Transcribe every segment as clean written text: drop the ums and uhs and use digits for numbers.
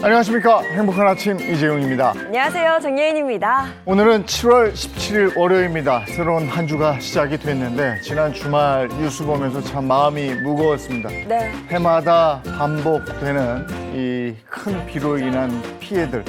안녕하십니까. 행복한 아침 이재용입니다. 안녕하세요. 정예인입니다. 오늘은 7월 17일 월요일입니다. 새로운 한 주가 시작이 됐는데 지난 주말 뉴스 보면서 참 마음이 무거웠습니다. 네. 해마다 반복되는 이 큰 비로 인한 피해들.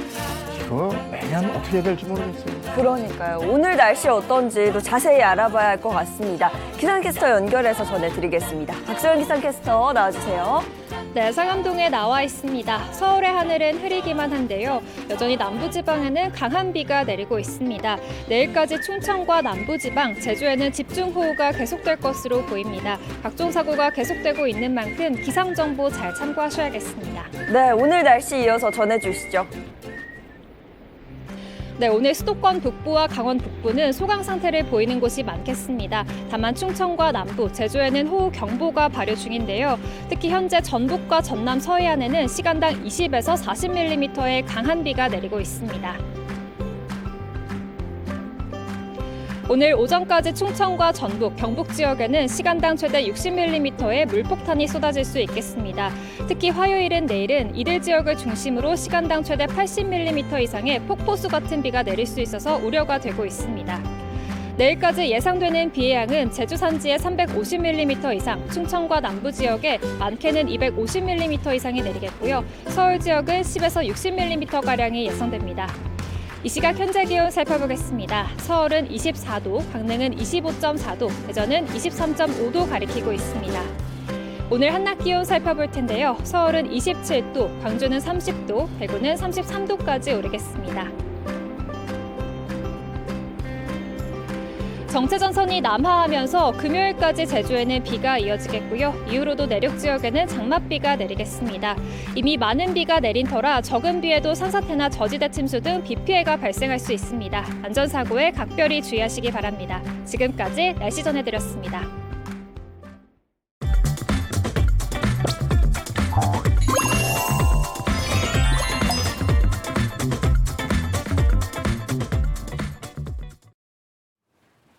이거 매년 어떻게 해야 될지 모르겠어요. 그러니까요. 오늘 날씨 어떤지도 자세히 알아봐야 할 것 같습니다. 기상캐스터 연결해서 전해드리겠습니다. 박소영 기상캐스터 나와주세요. 네, 상암동에 나와 있습니다. 서울의 하늘은 흐리기만 한데요. 여전히 남부지방에는 강한 비가 내리고 있습니다. 내일까지 충청과 남부지방, 제주에는 집중호우가 계속될 것으로 보입니다. 각종 사고가 계속되고 있는 만큼 기상정보 잘 참고하셔야겠습니다. 네, 오늘 날씨 이어서 전해주시죠. 네, 오늘 수도권 북부와 강원 북부는 소강 상태를 보이는 곳이 많겠습니다. 다만 충청과 남부, 제주에는 호우 경보가 발효 중인데요. 특히 현재 전북과 전남 서해안에는 시간당 20에서 40mm의 강한 비가 내리고 있습니다. 오늘 오전까지 충청과 전북, 경북 지역에는 시간당 최대 60mm의 물폭탄이 쏟아질 수 있겠습니다. 특히 화요일은 내일은 이들 지역을 중심으로 시간당 최대 80mm 이상의 폭포수 같은 비가 내릴 수 있어서 우려가 되고 있습니다. 내일까지 예상되는 비의 양은 제주 산지에 350mm 이상, 충청과 남부 지역에 많게는 250mm 이상이 내리겠고요. 서울 지역은 10에서 60mm가량이 예상됩니다. 이 시각 현재 기온 살펴보겠습니다. 서울은 24도, 강릉은 25.4도, 대전은 23.5도 가리키고 있습니다. 오늘 한낮 기온 살펴볼 텐데요. 서울은 27도, 광주는 30도, 대구는 33도까지 오르겠습니다. 정체전선이 남하하면서 금요일까지 제주에는 비가 이어지겠고요. 이후로도 내륙 지역에는 장맛비가 내리겠습니다. 이미 많은 비가 내린 터라 적은 비에도 산사태나 저지대 침수 등 비 피해가 발생할 수 있습니다. 안전사고에 각별히 주의하시기 바랍니다. 지금까지 날씨 전해드렸습니다.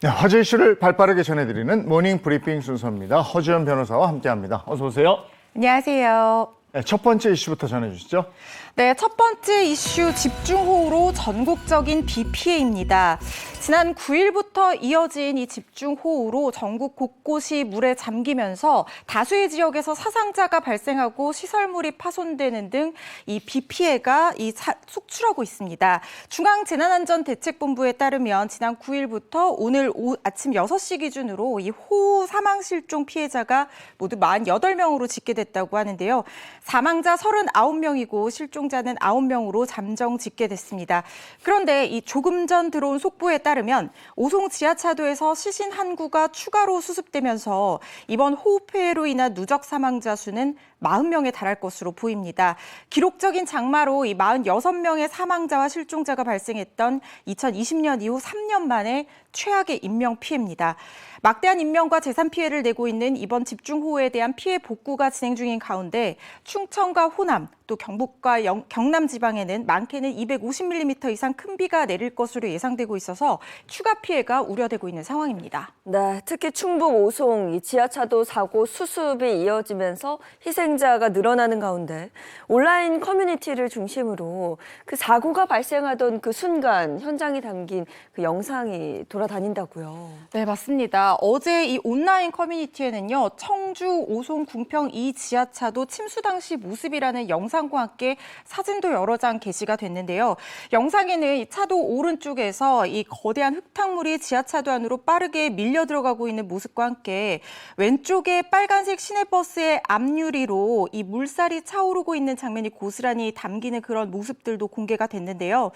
네, 화제 이슈를 발빠르게 전해드리는 모닝 브리핑 순서입니다. 허지연 변호사와 함께합니다. 어서 오세요. 안녕하세요. 네, 첫 번째 이슈부터 전해주시죠. 네, 첫 번째 이슈 집중호우로 전국적인 비 피해입니다. 지난 9일부터 이어진 이 집중호우로 전국 곳곳이 물에 잠기면서 다수의 지역에서 사상자가 발생하고 시설물이 파손되는 등 이 비 피해가 속출하고 있습니다. 중앙재난안전대책본부에 따르면 지난 9일부터 오늘 아침 6시 기준으로 이 호우 사망 실종 피해자가 모두 48명으로 집계됐다고 하는데요. 사망자 39명이고 실종자는 9명으로 잠정 집계됐습니다. 그런데 이 조금 전 들어온 속보에 따르면 오송 지하차도에서 시신 한 구가 추가로 수습되면서 이번 호우 피해로 인한 누적 사망자 수는 40명에 달할 것으로 보입니다. 기록적인 장마로 이 46명의 사망자와 실종자가 발생했던 2020년 이후 3년 만에 최악의 인명 피해입니다. 막대한 인명과 재산 피해를 내고 있는 이번 집중호우에 대한 피해 복구가 진행 중인 가운데 충청과 호남, 또 경북과 경남 지방에는 많게는 250mm 이상 큰 비가 내릴 것으로 예상되고 있어서 추가 피해가 우려되고 있는 상황입니다. 네, 특히 충북 오송 이 지하차도 사고 수습이 이어지면서 희생자가 늘어나는 가운데 온라인 커뮤니티를 중심으로 그 사고가 발생하던 그 순간 현장이 담긴 그 영상이 돌아다닌다고요. 네, 맞습니다. 어제 이 온라인 커뮤니티에는요, 청주 오송 궁평 2 지하차도 침수 당시 모습이라는 영상과 함께 사진도 여러 장 게시가 됐는데요. 영상에는 이 차도 오른쪽에서 이 거대한 흙탕물이 지하차도 안으로 빠르게 밀려 들어가고 있는 모습과 함께 왼쪽에 빨간색 시내버스의 앞유리로 이 물살이 차오르고 있는 장면이 고스란히 담기는 그런 모습들도 공개가 됐는데요.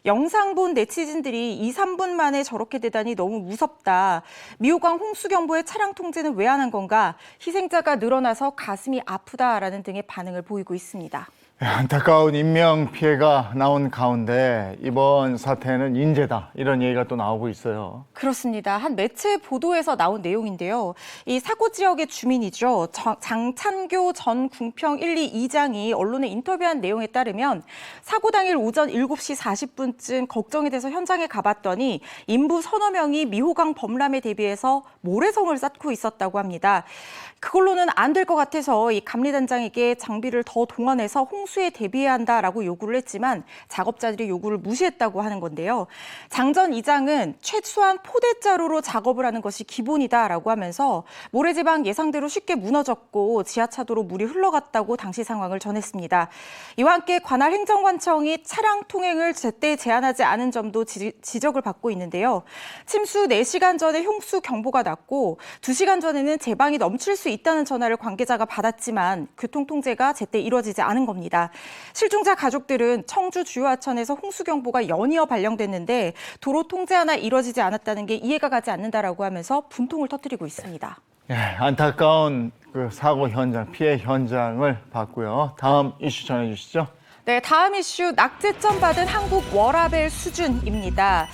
영상 본 네티즌들이 2, 3분 만에 저렇게 되다니 너무 무섭다. 미호강 홍수경보의 차량 통제는 왜 안 한 건가? 희생자가 늘어나서 가슴이 아프다라는 등의 반응을 보이고 있습니다. 안타까운 인명 피해가 나온 가운데 이번 사태는 인재다 이런 얘기가 또 나오고 있어요. 그렇습니다. 한 매체 보도에서 나온 내용인데요. 이 사고 지역의 주민이죠. 장찬교 전 궁평 1, 2 2장이 언론에 인터뷰한 내용에 따르면 사고 당일 오전 7시 40분쯤 걱정이 돼서 현장에 가봤더니 인부 서너 명이 미호강 범람에 대비해서 모래성을 쌓고 있었다고 합니다. 그걸로는 안 될 것 같아서 이 감리단장에게 장비를 더 동원해서 홍수에 대비해야 한다라고 요구를 했지만 작업자들이 요구를 무시했다고 하는 건데요. 장 전 이장은 최소한 포대자루로 작업을 하는 것이 기본이다라고 하면서 모래지방 예상대로 쉽게 무너졌고 지하차도로 물이 흘러갔다고 당시 상황을 전했습니다. 이와 함께 관할 행정관청이 차량 통행을 제때 제한하지 않은 점도 지적을 받고 있는데요. 침수 4시간 전에 홍수 경보가 났고 2시간 전에는 제방이 넘칠 수 있다는 전화를 관계자가 받았지만 교통 통제가 제때 이루어지지 않은 겁니다. 실종자 가족들은 청주 주요하천에서 홍수 경보가 연이어 발령됐는데 도로 통제 하나 이루어지지 않았다는 게 이해가 가지 않는다라고 하면서 분통을 터뜨리고 있습니다. 예, 안타까운 그 사고 현장, 피해 현장을 봤고요. 다음 이슈 전해주시죠. 네, 다음 이슈 낙제점 받은 한국 워라밸 수준입니다.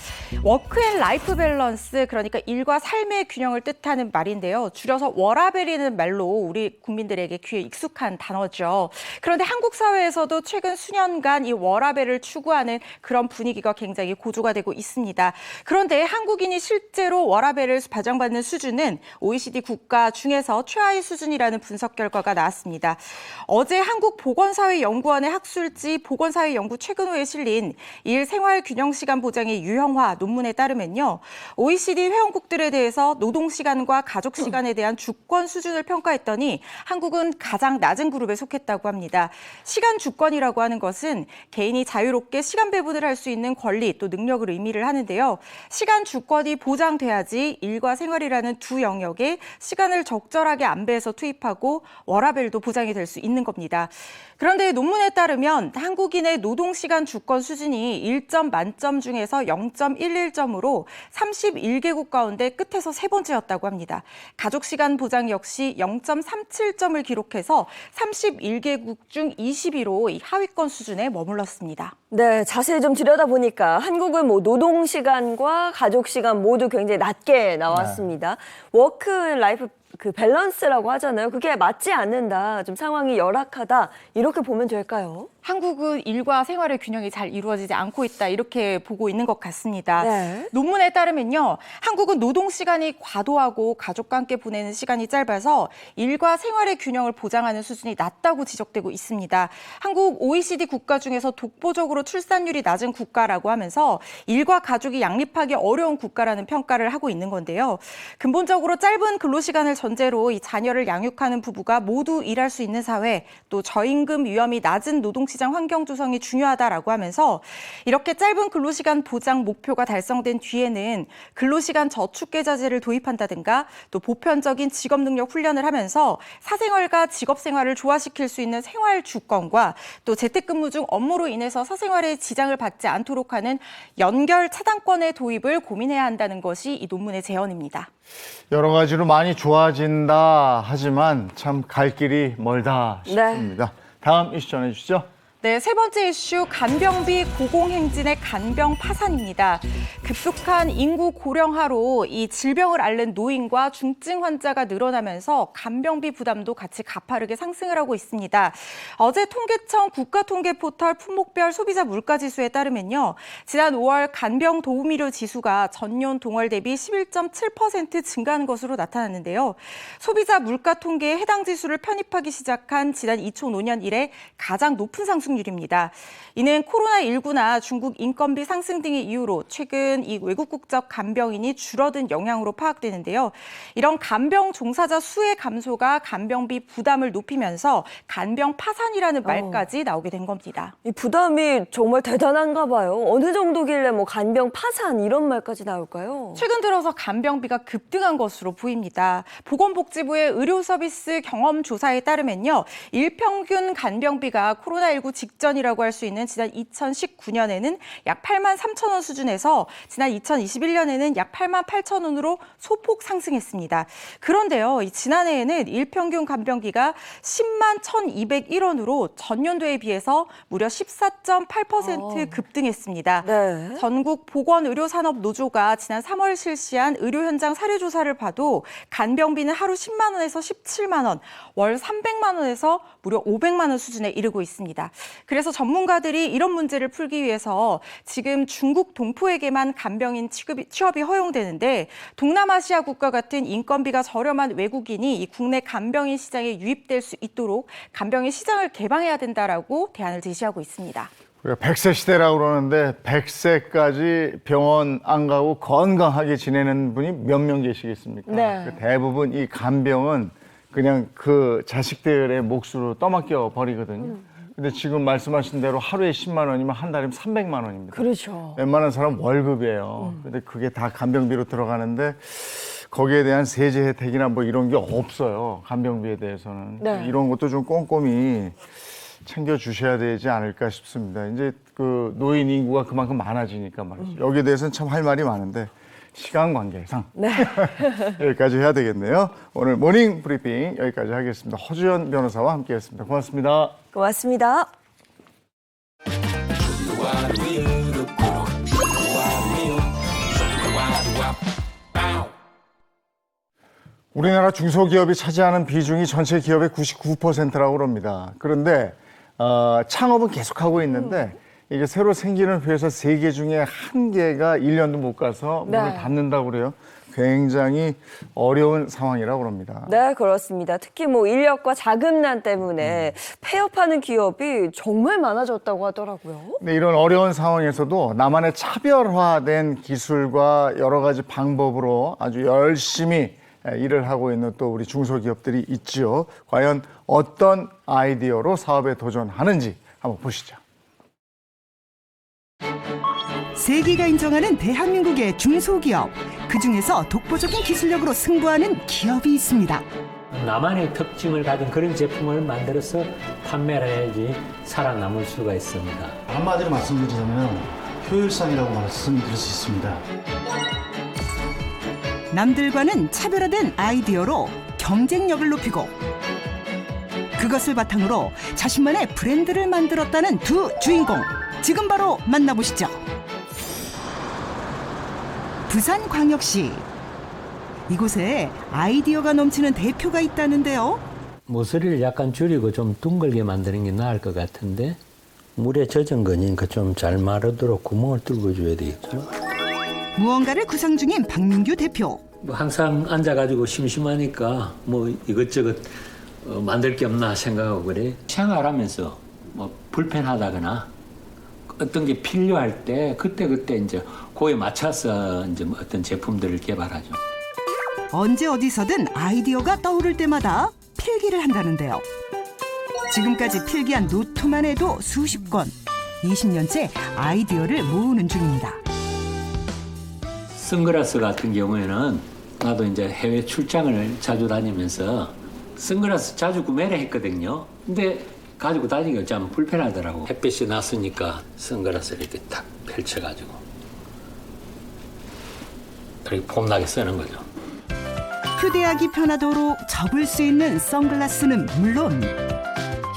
워크앤라이프 밸런스, 그러니까 일과 삶의 균형을 뜻하는 말인데요. 줄여서 워라밸이라는 말로 우리 국민들에게 귀에 익숙한 단어죠. 그런데 한국 사회에서도 최근 수년간 이 워라밸을 추구하는 그런 분위기가 굉장히 고조가 되고 있습니다. 그런데 한국인이 실제로 워라밸을 보장받는 수준은 OECD 국가 중에서 최하위 수준이라는 분석 결과가 나왔습니다. 어제 한국보건사회연구원의 학술지 보건사회연구 최근호에 실린 일 생활균형시간 보장의 유형화 논문에 따르면요. OECD 회원국들에 대해서 노동시간과 가족시간에 대한 주권 수준을 평가했더니 한국은 가장 낮은 그룹에 속했다고 합니다. 시간 주권이라고 하는 것은 개인이 자유롭게 시간 배분을 할 수 있는 권리 또 능력을 의미를 하는데요. 시간 주권이 보장돼야지 일과 생활이라는 두 영역에 시간을 적절하게 안배해서 투입하고 워라밸도 보장이 될 수 있는 겁니다. 그런데 논문에 따르면 한국인의 노동시간 주권 수준이 1점 만점 중에서 0.11점으로 31개국 가운데 끝에서 세 번째였다고 합니다. 가족시간 보장 역시 0.37점을 기록해서 31개국 중 20위로 하위권 수준에 머물렀습니다. 네, 자세히 좀 들여다보니까 한국은 뭐 노동시간과 가족시간 모두 굉장히 낮게 나왔습니다. 워크 라이프 그 밸런스라고 하잖아요. 그게 맞지 않는다, 좀 상황이 열악하다, 이렇게 보면 될까요? 한국은 일과 생활의 균형이 잘 이루어지지 않고 있다, 이렇게 보고 있는 것 같습니다. 네. 논문에 따르면요, 한국은 노동시간이 과도하고 가족과 함께 보내는 시간이 짧아서 일과 생활의 균형을 보장하는 수준이 낮다고 지적되고 있습니다. 한국 OECD 국가 중에서 독보적으로 출산율이 낮은 국가라고 하면서 일과 가족이 양립하기 어려운 국가라는 평가를 하고 있는 건데요. 근본적으로 짧은 근로시간을 전제로 이 자녀를 양육하는 부부가 모두 일할 수 있는 사회, 또 저임금 위험이 낮은 노동시장 환경 조성이 중요하다라고 하면서 이렇게 짧은 근로시간 보장 목표가 달성된 뒤에는 근로시간 저축계좌제를 도입한다든가 또 보편적인 직업능력 훈련을 하면서 사생활과 직업생활을 조화시킬 수 있는 생활 주권과 또 재택근무 중 업무로 인해서 사생활에 지장을 받지 않도록 하는 연결 차단권의 도입을 고민해야 한다는 것이 이 논문의 제언입니다. 여러 가지로 많이 좋아진다 하지만 참 갈 길이 멀다 싶습니다. 다음 이슈 전해주시죠. 네, 세 번째 이슈 간병비 고공행진의 간병 파산입니다. 급속한 인구 고령화로 이 질병을 앓는 노인과 중증 환자가 늘어나면서 간병비 부담도 같이 가파르게 상승을 하고 있습니다. 어제 통계청 국가통계포털 품목별 소비자 물가지수에 따르면요, 지난 5월 간병 도우미료 지수가 전년 동월 대비 11.7% 증가한 것으로 나타났는데요. 소비자 물가 통계에 해당 지수를 편입하기 시작한 지난 2005년 이래 가장 높은 상승 입니다. 이는 코로나19나 중국 인건비 상승 등의 이유로 최근 이 외국 국적 간병인이 줄어든 영향으로 파악되는데요. 이런 간병 종사자 수의 감소가 간병비 부담을 높이면서 간병 파산이라는 말까지 나오게 된 겁니다. 이 부담이 정말 대단한가 봐요. 어느 정도길래 뭐 간병 파산 이런 말까지 나올까요? 최근 들어서 간병비가 급등한 것으로 보입니다. 보건복지부의 의료서비스 경험조사에 따르면요, 일평균 간병비가 코로나19 직전이라고 할 수 있는 지난 2019년에는 약 8만 3천 원 수준에서 지난 2021년에는 약 8만 8천 원으로 소폭 상승했습니다. 그런데요, 지난해에는 일평균 간병비가 10만 1,201원으로 전년도에 비해서 무려 14.8% 급등했습니다. 네. 전국 보건의료산업노조가 지난 3월 실시한 의료 현장 사례 조사를 봐도 간병비는 하루 10만 원에서 17만 원, 월 300만 원에서 무려 500만 원 수준에 이르고 있습니다. 그래서 전문가들이 이런 문제를 풀기 위해서 지금 중국 동포에게만 간병인 취업이 허용되는데 동남아시아 국가 같은 인건비가 저렴한 외국인이 이 국내 간병인 시장에 유입될 수 있도록 간병인 시장을 개방해야 된다라고 대안을 제시하고 있습니다. 우리가 100세 시대라고 그러는데 100세까지 병원 안 가고 건강하게 지내는 분이 몇 명 계시겠습니까? 네. 대부분 이 간병은 그냥 그 자식들의 몫으로 떠맡겨 버리거든요. 근데 지금 말씀하신 대로 하루에 10만 원이면 한 달이면 300만 원입니다. 그렇죠. 웬만한 사람 월급이에요. 근데 그게 다 간병비로 들어가는데 거기에 대한 세제 혜택이나 뭐 이런 게 없어요. 간병비에 대해서는. 네. 이런 것도 좀 꼼꼼히 챙겨 주셔야 되지 않을까 싶습니다. 이제 그 노인 인구가 그만큼 많아지니까 말이죠. 여기에 대해서는 참 할 말이 많은데 시간 관계상 네. 여기까지 해야 되겠네요. 오늘 모닝 브리핑 여기까지 하겠습니다. 허주연 변호사와 함께했습니다. 고맙습니다. 고맙습니다. 우리나라 중소기업이 차지하는 비중이 전체 기업의 99%라고 합니다. 그런데 창업은 계속하고 있는데 이게 새로 생기는 회사 3개 중에 1개가 1년도 못 가서 문을 네. 닫는다고 그래요. 굉장히 어려운 상황이라고 합니다. 네, 그렇습니다. 특히 뭐 인력과 자금난 때문에 폐업하는 기업이 정말 많아졌다고 하더라고요. 근데 이런 어려운 상황에서도 나만의 차별화된 기술과 여러 가지 방법으로 아주 열심히 일을 하고 있는 또 우리 중소기업들이 있죠. 과연 어떤 아이디어로 사업에 도전하는지 한번 보시죠. 세계가 인정하는 대한민국의 중소기업. 그중에서 독보적인 기술력으로 승부하는 기업이 있습니다. 나만의 특징을 가진 그런 제품을 만들어서 판매를 해야지 살아남을 수가 있습니다. 한마디로 말씀드리자면 효율성이라고 말씀드릴 수 있습니다. 남들과는 차별화된 아이디어로 경쟁력을 높이고 그것을 바탕으로 자신만의 브랜드를 만들었다는 두 주인공. 지금 바로 만나보시죠. 부산광역시. 이곳에 아이디어가 넘치는 대표가 있다는데요. 모서리를 약간 줄이고 좀 둥글게 만드는 게 나을 것 같은데 물에 젖은 거니까 좀 잘 마르도록 구멍을 뚫어줘야 되겠죠. 무언가를 구상 중인 박민규 대표. 뭐 항상 앉아가지고 심심하니까 뭐 이것저것 만들 게 없나 생각하고 그래. 생활하면서 뭐 불편하다거나 어떤 게 필요할 때 그때 이제 그에 맞춰서 이제 뭐 어떤 제품들을 개발하죠. 언제 어디서든 아이디어가 떠오를 때마다 필기를 한다는데요. 지금까지 필기한 노트만 해도 수십 건. 20년째 아이디어를 모으는 중입니다. 선글라스 같은 경우에는 나도 이제 해외 출장을 자주 다니면서 선글라스 자주 구매를 했거든요. 근데 가지고 다니기가 참 불편하더라고. 햇빛이 났으니까 선글라스를 이렇게 탁 펼쳐가지고 그렇게 폼나게 쓰는 거죠. 휴대하기 편하도록 접을 수 있는 선글라스는 물론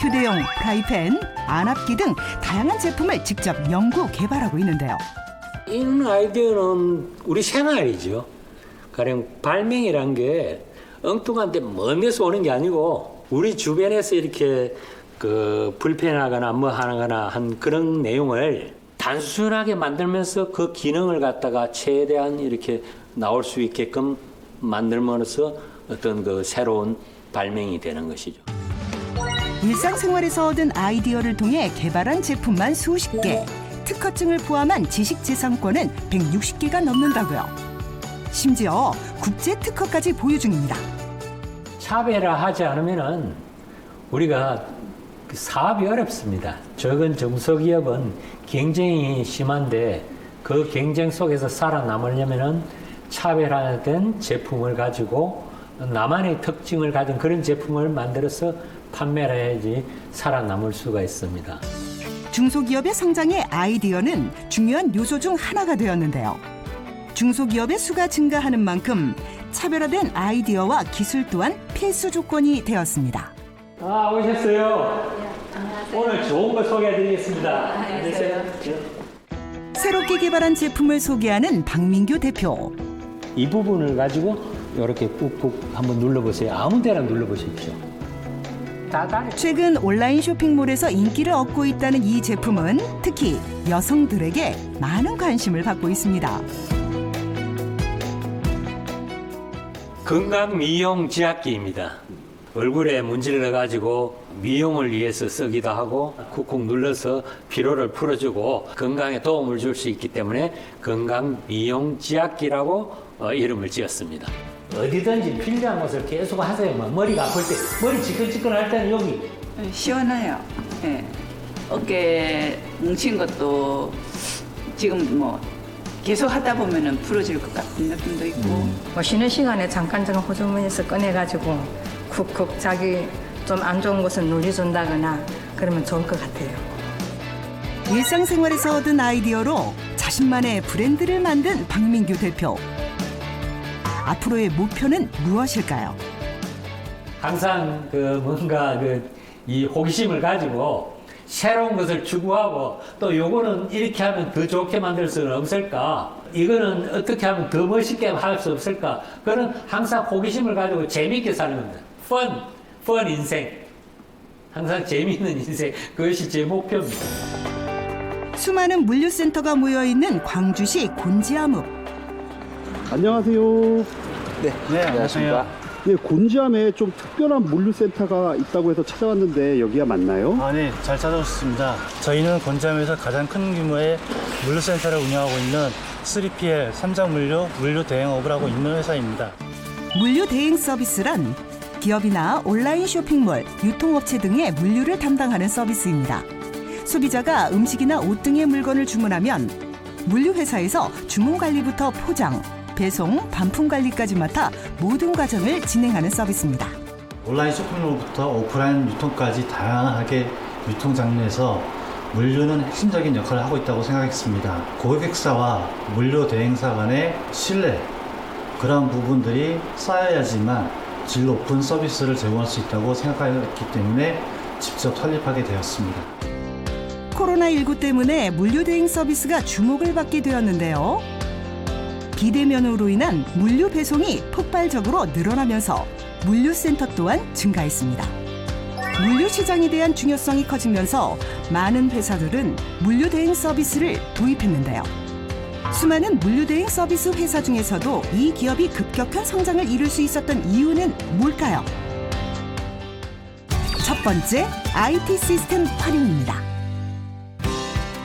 휴대용 프라이팬, 안압기 등 다양한 제품을 직접 연구 개발하고 있는데요. 이런 아이디어는 우리 생활이죠. 가령 발명이란 게 엉뚱한데 먼 데서 오는 게 아니고 우리 주변에서 이렇게 그 불편하거나 뭐 하거나 한 그런 내용을 단순하게 만들면서 그 기능을 갖다가 최대한 이렇게 나올 수 있게끔 만들면서 어떤 그 새로운 발명이 되는 것이죠. 일상생활에서 얻은 아이디어를 통해 개발한 제품만 수십 개, 특허증을 포함한 지식재산권은 160개가 넘는다고요. 심지어 국제 특허까지 보유 중입니다. 차별화하지 않으면은 우리가 사업이 어렵습니다. 적은 중소기업은 경쟁이 심한데 그 경쟁 속에서 살아남으려면은 차별화된 제품을 가지고 나만의 특징을 가진 그런 제품을 만들어서 판매를 해야지 살아남을 수가 있습니다. 중소기업의 성장에 아이디어는 중요한 요소 중 하나가 되었는데요. 중소기업의 수가 증가하는 만큼 차별화된 아이디어와 기술 또한 필수 조건이 되었습니다. 아, 오셨어요. 오늘 좋은 거 소개해드리겠습니다. 안녕하세요. 새롭게 개발한 제품을 소개하는 박민규 대표. 이 부분을 가지고 이렇게 꾹꾹 한번 눌러보세요. 아무 데나 눌러보십시오. 최근 온라인 쇼핑몰에서 인기를 얻고 있다는 이 제품은 특히 여성들에게 많은 관심을 받고 있습니다. 건강 미용 지압기입니다. 얼굴에 문지를 넣어가지고 미용을 위해서 쓰기도 하고 쿡쿡 눌러서 피로를 풀어주고 건강에 도움을 줄 수 있기 때문에 건강 미용 지압기라고 이름을 지었습니다. 어디든지 필요한 것을 계속 하세요. 머리가 아플 때, 머리 지끈지끈할 때는 여기. 시원해요. 예. 어깨 뭉친 것도 지금 뭐 계속 하다 보면은 풀어질 것 같은 느낌도 있고. 뭐 쉬는 시간에 잠깐 호주머니에서 꺼내가지고 쿡쿡 자기 좀 안 좋은 곳은 눌려준다거나 그러면 좋을 것 같아요. 일상생활에서 얻은 아이디어로 자신만의 브랜드를 만든 박민규 대표. 앞으로의 목표는 무엇일까요? 항상 뭔가 이 호기심을 가지고 새로운 것을 추구하고 또 요거는 이렇게 하면 더 좋게 만들 수는 없을까? 이거는 어떻게 하면 더 멋있게 할 수 없을까? 그런 항상 호기심을 가지고 재미있게 사는 겁니다. 펀 인생. 항상 재미있는 인생. 그것이 제 목표입니다. 수많은 물류센터가 모여있는 광주시 곤지암읍. 안녕하세요. 네, 안녕하십니까. 네, 곤지암에 좀 특별한 물류센터가 있다고 해서 찾아왔는데 여기가 맞나요? 아, 네, 잘 찾아오셨습니다. 저희는 곤지암에서 가장 큰 규모의 물류센터를 운영하고 있는 3PL, 삼장물류, 물류대행업을 하고 있는 회사입니다. 물류 대행 서비스란 기업이나 온라인 쇼핑몰, 유통업체 등의 물류를 담당하는 서비스입니다. 소비자가 음식이나 옷 등의 물건을 주문하면 물류회사에서 주문 관리부터 포장, 배송, 반품 관리까지 맡아 모든 과정을 진행하는 서비스입니다. 온라인 쇼핑몰부터 오프라인 유통까지 다양하게 유통 장르에서 물류는 핵심적인 역할을 하고 있다고 생각했습니다. 고객사와 물류 대행사 간의 신뢰, 그런 부분들이 쌓여야지만 질 높은 서비스를 제공할 수 있다고 생각했기 때문에 직접 설립하게 되었습니다. 코로나19 때문에 물류 대행 서비스가 주목을 받게 되었는데요. 비대면으로 인한 물류 배송이 폭발적으로 늘어나면서 물류센터 또한 증가했습니다. 물류 시장에 대한 중요성이 커지면서 많은 회사들은 물류 대행 서비스를 도입했는데요. 수많은 물류 대행 서비스 회사 중에서도 이 기업이 급격한 성장을 이룰 수 있었던 이유는 뭘까요? 첫 번째, IT 시스템 활용입니다.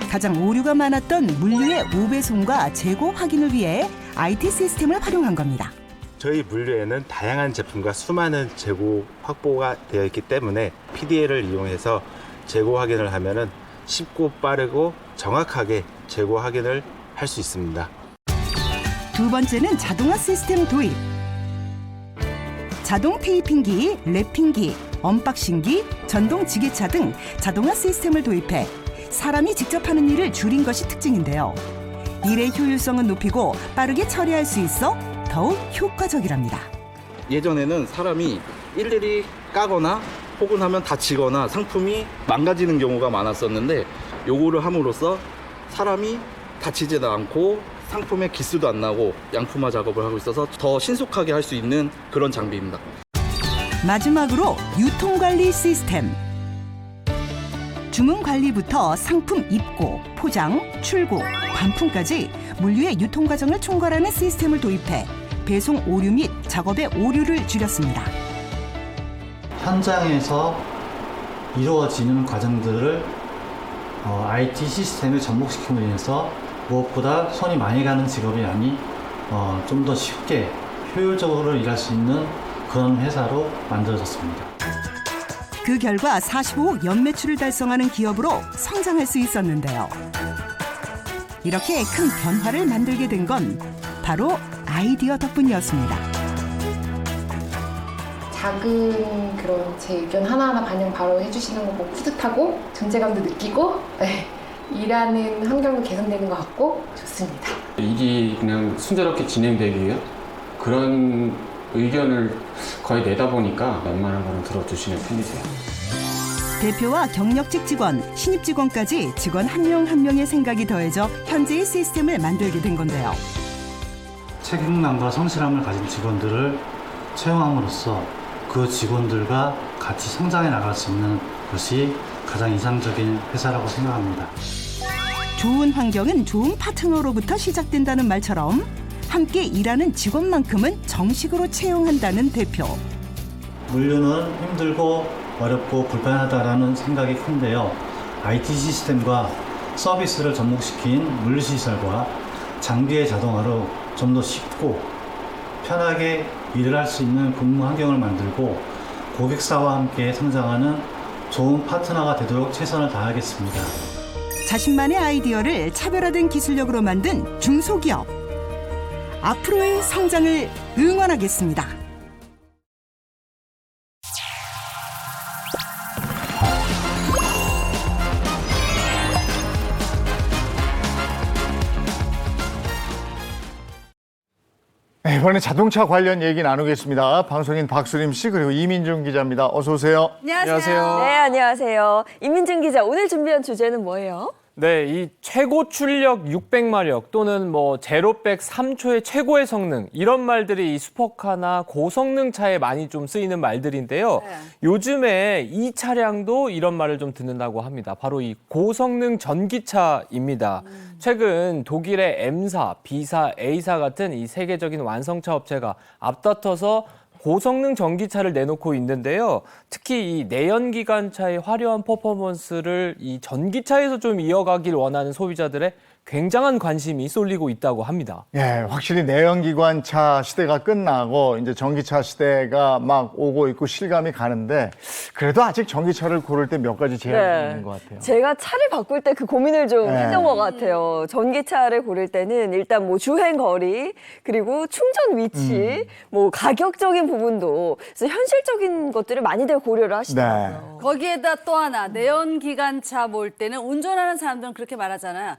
가장 오류가 많았던 물류의 오배송과 재고 확인을 위해 IT 시스템을 활용한 겁니다. 저희 물류에는 다양한 제품과 수많은 재고 확보가 되어 있기 때문에 PDL을 이용해서 재고 확인을 하면은 쉽고 빠르고 정확하게 재고 확인을 할 수 있습니다. 두 번째는 자동화 시스템 도입. 자동 테이핑기, 랩핑기, 언박싱기, 전동 지게차 등 자동화 시스템을 도입해 사람이 직접 하는 일을 줄인 것이 특징인데요. 일의 효율성은 높이고 빠르게 처리할 수 있어 더욱 효과적이랍니다. 예전에는 사람이 일일이 까거나 혹은 하면 다치거나 상품이 망가지는 경우가 많았었는데 요거를 함으로써 사람이 다치지도 않고 상품에 기스도 안 나고 양품화 작업을 하고 있어서 더 신속하게 할 수 있는 그런 장비입니다. 마지막으로 유통관리 시스템. 주문 관리부터 상품 입고, 포장, 출고, 반품까지 물류의 유통 과정을 총괄하는 시스템을 도입해 배송 오류 및 작업의 오류를 줄였습니다. 현장에서 이루어지는 과정들을 IT 시스템에 접목시킴으로 인해서 무엇보다 손이 많이 가는 직업이 아닌 좀 더 쉽게 효율적으로 일할 수 있는 그런 회사로 만들어졌습니다. 그 결과 45억 연매출을 달성하는 기업으로 성장할 수 있었는데요. 이렇게 큰 변화를 만들게 된 건 바로 아이디어 덕분이었습니다. 작은 그런 제 의견 하나하나 반영 바로 해주시는 거 보고 뿌듯하고 존재감도 느끼고 네, 일하는 환경도 개선되는 것 같고 좋습니다. 일이 그냥 순조롭게 진행되기 위해 그런 의견을 거의 내다 보니까 웬만한 거는 들어주시는 편이세요. 대표와 경력직 직원, 신입 직원까지 직원 한 명 한 명의 생각이 더해져 현재의 시스템을 만들게 된 건데요. 책임감과 성실함을 가진 직원들을 채용함으로써 그 직원들과 같이 성장해 나갈 수 있는 것이 가장 이상적인 회사라고 생각합니다. 좋은 환경은 좋은 파트너로부터 시작된다는 말처럼 함께 일하는 직원만큼은 정식으로 채용한다는 대표. 물류는 힘들고 어렵고 불편하다라는 생각이 큰데요. IT 시스템과 서비스를 접목시킨 물류시설과 장비의 자동화로 좀 더 쉽고 편하게 일을 할 수 있는 근무 환경을 만들고 고객사와 함께 성장하는 좋은 파트너가 되도록 최선을 다하겠습니다. 자신만의 아이디어를 차별화된 기술력으로 만든 중소기업. 앞으로의 성장을 응원하겠습니다. 네, 이번에 자동차 관련 얘기 나누겠습니다. 방송인 박수림 씨 그리고 이민중 기자입니다. 어서 오세요. 안녕하세요. 네, 안녕하세요. 이민중 기자, 오늘 준비한 주제는 뭐예요? 네, 이 최고 출력 600마력 또는 뭐 제로백 3초의 최고의 성능 이런 말들이 이 슈퍼카나 고성능 차에 많이 좀 쓰이는 말들인데요. 네. 요즘에 이 차량도 이런 말을 좀 듣는다고 합니다. 바로 이 고성능 전기차입니다. 최근 독일의 M사, B사, A사 같은 이 세계적인 완성차 업체가 앞다퉈서 고성능 전기차를 내놓고 있는데요. 특히 이 내연기관차의 화려한 퍼포먼스를 이 전기차에서 좀 이어가길 원하는 소비자들의 굉장한 관심이 쏠리고 있다고 합니다. 예, 확실히 내연기관차 시대가 끝나고 이제 전기차 시대가 막 오고 있고 실감이 가는데 그래도 아직 전기차를 고를 때 몇 가지 제약이 있는 것 같아요. 제가 차를 바꿀 때 그 고민을 좀 네. 했던 것 같아요. 전기차를 고를 때는 일단 뭐 주행 거리, 그리고 충전 위치, 뭐 가격적인 부분도 그래서 현실적인 것들을 많이들 고려를 하시더라고요. 거기에다 또 하나 내연기관차 몰 때는 운전하는 사람들은 그렇게 말하잖아요.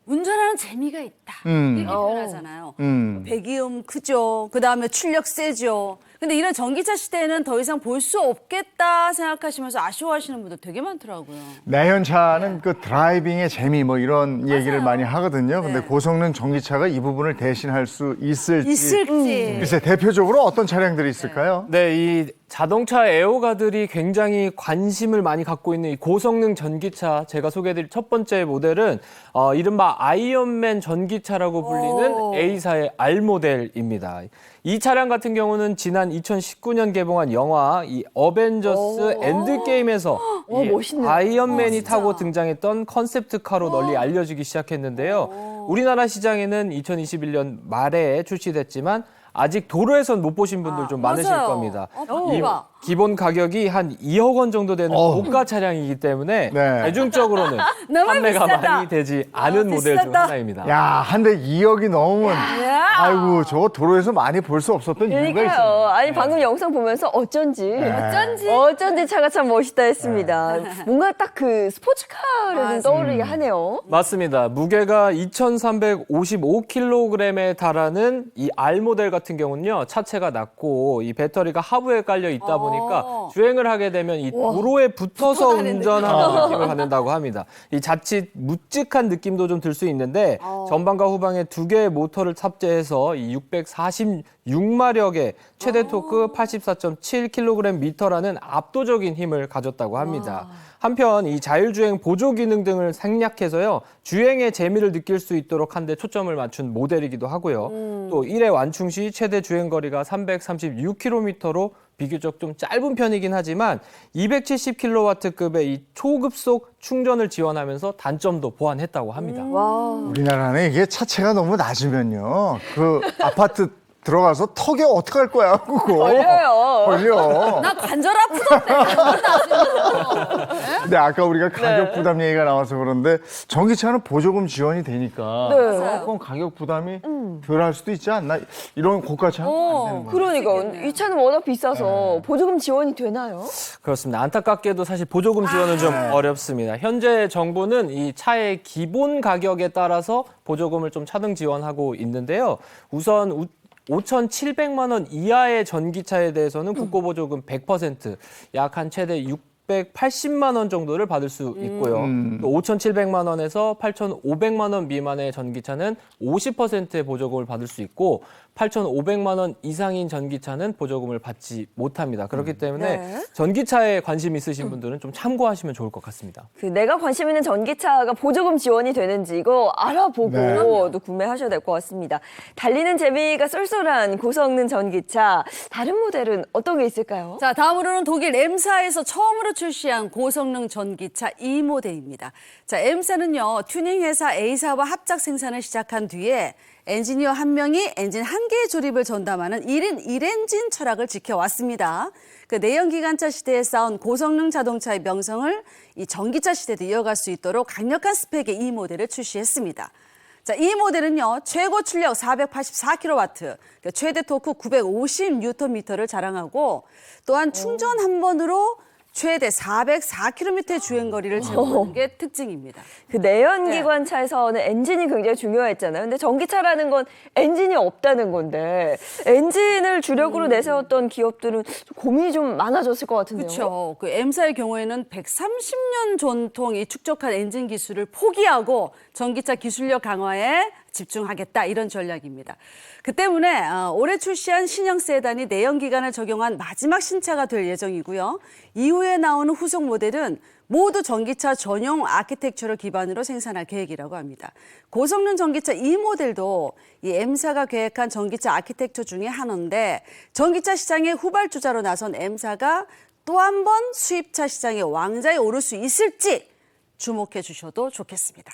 운전하는 재미가 있다. 이렇게 표현하잖아요. 배기음 크죠. 그다음에 출력 세죠. 근데 이런 전기차 시대에는 더 이상 볼 수 없겠다 생각하시면서 아쉬워하시는 분들 되게 많더라고요. 내연차는 그 드라이빙의 재미 뭐 이런 얘기를 많이 하거든요. 근데 네. 고성능 전기차가 이 부분을 대신할 수 있을지. 글쎄 대표적으로 어떤 차량들이 있을까요? 네, 이 자동차 애호가들이 굉장히 관심을 많이 갖고 있는 이 고성능 전기차 제가 소개해드릴 첫 번째 모델은 이른바 아이언맨 전기차라고 불리는 A사의 R 모델입니다. 이 차량 같은 경우는 지난 2019년 개봉한 영화 이 어벤져스 엔드게임에서 이 멋있네요. 아이언맨이 타고 등장했던 컨셉트카로 널리 알려지기 시작했는데요. 우리나라 시장에는 2021년 말에 출시됐지만 아직 도로에선 못 보신 분들 좀 많으실 맞아요. 겁니다. 이 대박. 기본 가격이 한 2억 원 정도 되는 고가 차량이기 때문에 네. 대중적으로는 너무 판매가 비싸다. 많이 되지 않은 모델 중 비싸다. 하나입니다. 야, 한 대 2억이 넘으면 아이고 저거 도로에서 많이 볼 수 없었던 이유가 그러니까요. 있어요. 아니 방금 영상 보면서 어쩐지 차가 참 멋있다 했습니다. 뭔가 딱 그 스포츠카를 좀 떠오르게 하네요. 맞습니다. 무게가 2,355kg에 달하는 이 R 모델 같은 경우는요. 차체가 낮고 이 배터리가 하부에 깔려 있다 보니까 주행을 하게 되면 이 도로에 붙어서 운전하는 느낌을 받는다고 합니다. 이 자칫 묵직한 느낌도 좀 들 수 있는데 전방과 후방에 두 개의 모터를 탑재해서 이 646마력의 최대 토크 84.7kgm라는 압도적인 힘을 가졌다고 합니다. 한편 이 자율주행 보조 기능 등을 생략해서요. 주행의 재미를 느낄 수 있도록 한 데 초점을 맞춘 모델이기도 하고요. 또 1회 완충 시 최대 주행 거리가 336km로 비교적 좀 짧은 편이긴 하지만 270kW급의 이 초급속 충전을 지원하면서 단점도 보완했다고 합니다. 우리나라는 이게 차체가 너무 낮으면요. 그 아파트 들어가서 턱에 어떡할 거야, 그거. 걸려요. 걸려. 나 관절 아프던데. 근데 아까 우리가 가격 부담 얘기가 나와서 그런데 전기차는 보조금 지원이 되니까 네. 조금 가격 부담이 덜 할 수도 있지 않나? 이런 고가차 안 되는 거. 그러니까 이 차는 워낙 비싸서 보조금 지원이 되나요? 그렇습니다. 안타깝게도 사실 보조금 지원은 좀 어렵습니다. 현재 정부는 이 차의 기본 가격에 따라서 보조금을 좀 차등 지원하고 있는데요. 우선 5,700만 원 이하의 전기차에 대해서는 국고보조금 100%, 약 한 최대 680만 원 정도를 받을 수 있고요. 또 5,700만 원에서 8,500만 원 미만의 전기차는 50%의 보조금을 받을 수 있고 8,500만 원 이상인 전기차는 보조금을 받지 못합니다. 그렇기 때문에 네. 전기차에 관심 있으신 분들은 좀 참고하시면 좋을 것 같습니다. 그 내가 관심 있는 전기차가 보조금 지원이 되는지 이거 알아보고 네. 또 구매하셔야 될 것 같습니다. 달리는 재미가 쏠쏠한 고성능 전기차, 다른 모델은 어떤 게 있을까요? 자, 다음으로는 독일 M사에서 처음으로 출시한 고성능 전기차 E 모델입니다. 자, M사는요, 튜닝 회사 A사와 합작 생산을 시작한 뒤에 엔지니어 한 명이 엔진 한 개의 조립을 전담하는 1인 1엔진 철학을 지켜왔습니다. 그 내연기관차 시대에 쌓은 고성능 자동차의 명성을 이 전기차 시대도 이어갈 수 있도록 강력한 스펙의 이 모델을 출시했습니다. 자, 이 모델은요, 최고 출력 484kW, 최대 토크 950Nm를 자랑하고 또한 충전 한 번으로 최대 404km의 주행거리를 제공하는 게 특징입니다. 그 내연기관차에서는 엔진이 굉장히 중요했잖아요. 근데 전기차라는 건 엔진이 없다는 건데 엔진을 주력으로 내세웠던 기업들은 좀 고민이 좀 많아졌을 것 같은데요. 그렇죠. 그 M사의 경우에는 130년 전통이 축적한 엔진 기술을 포기하고 전기차 기술력 강화에 집중하겠다 이런 전략입니다. 그 때문에 올해 출시한 신형 세단이 내연기관을 적용한 마지막 신차가 될 예정이고요. 이후에 나오는 후속 모델은 모두 전기차 전용 아키텍처를 기반으로 생산할 계획이라고 합니다. 고성능 전기차 이 모델도 이 M사가 계획한 전기차 아키텍처 중에 하나인데 전기차 시장의 후발주자로 나선 M사가 또 한 번 수입차 시장의 왕자에 오를 수 있을지 주목해 주셔도 좋겠습니다.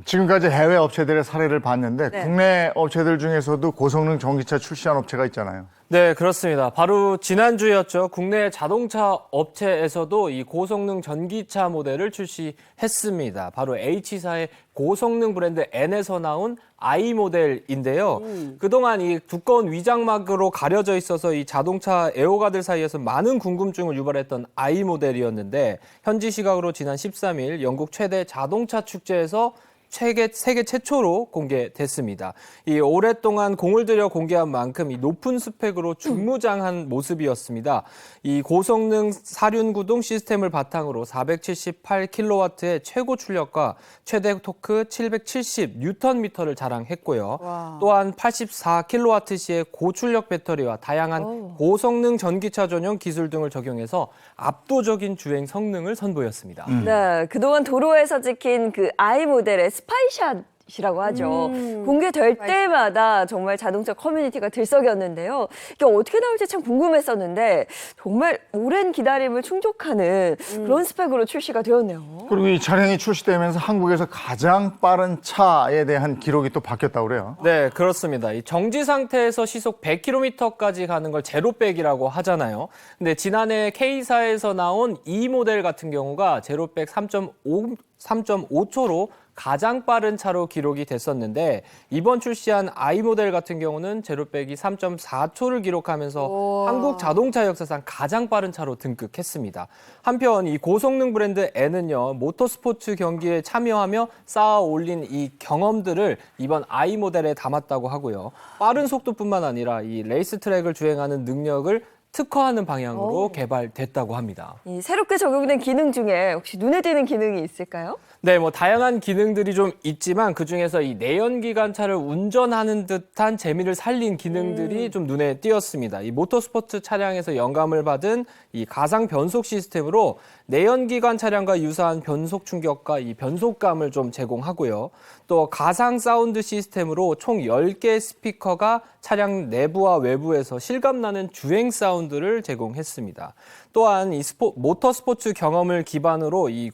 지금까지 해외 업체들의 사례를 봤는데 네. 국내 업체들 중에서도 고성능 전기차 출시한 업체가 있잖아요. 네, 그렇습니다. 바로 지난주였죠. 국내 자동차 업체에서도 이 고성능 전기차 모델을 출시했습니다. 바로 H사의 고성능 브랜드 N에서 나온 I 모델인데요. 그동안 이 두꺼운 위장막으로 가려져 있어서 이 자동차 애호가들 사이에서 많은 궁금증을 유발했던 I 모델이었는데 현지 시각으로 지난 13일 영국 최대 자동차 축제에서 세계 최초로 공개됐습니다. 이 오랫동안 공을 들여 공개한 만큼 이 높은 스펙으로 중무장한 모습이었습니다. 이 고성능 사륜구동 시스템을 바탕으로 478kW의 최고 출력과 최대 토크 770Nm를 자랑했고요. 와. 또한 84kWh의 고출력 배터리와 다양한 고성능 전기차 전용 기술 등을 적용해서 압도적인 주행 성능을 선보였습니다. 네, 그동안 도로에서 찍힌 그 I 모델의 스파이샷이라고 하죠. 공개될 때마다 정말 자동차 커뮤니티가 들썩였는데요. 이게 어떻게 나올지 참 궁금했었는데 정말 오랜 기다림을 충족하는 그런 스펙으로 출시가 되었네요. 그리고 이 차량이 출시되면서 한국에서 가장 빠른 차에 대한 기록이 또 바뀌었다고 그래요. 네, 그렇습니다. 이 정지 상태에서 시속 100km까지 가는 걸 제로백이라고 하잖아요. 근데 지난해 K사에서 나온 E 모델 같은 경우가 제로백 3.5초로 가장 빠른 차로 기록이 됐었는데 이번 출시한 I 모델 같은 경우는 제로백이 3.4초를 기록하면서 한국 자동차 역사상 가장 빠른 차로 등극했습니다. 한편 이 고성능 브랜드 N은요, 모터스포츠 경기에 참여하며 쌓아 올린 이 경험들을 이번 I 모델에 담았다고 하고요. 빠른 속도뿐만 아니라 이 레이스 트랙을 주행하는 능력을 특화하는 방향으로 개발됐다고 합니다. 이 새롭게 적용된 기능 중에 혹시 눈에 띄는 기능이 있을까요? 네, 뭐 다양한 기능들이 좀 있지만 그중에서 이 내연기관차를 운전하는 듯한 재미를 살린 기능들이 좀 눈에 띄었습니다. 이 모터스포츠 차량에서 영감을 받은 이 가상 변속 시스템으로 내연기관 차량과 유사한 변속 충격과 이 변속감을 좀 제공하고요. 또 가상 사운드 시스템으로 총 10개의 스피커가 차량 내부와 외부에서 실감나는 주행 사운드를 제공했습니다. 또한 이 모터스포츠 경험을 기반으로 이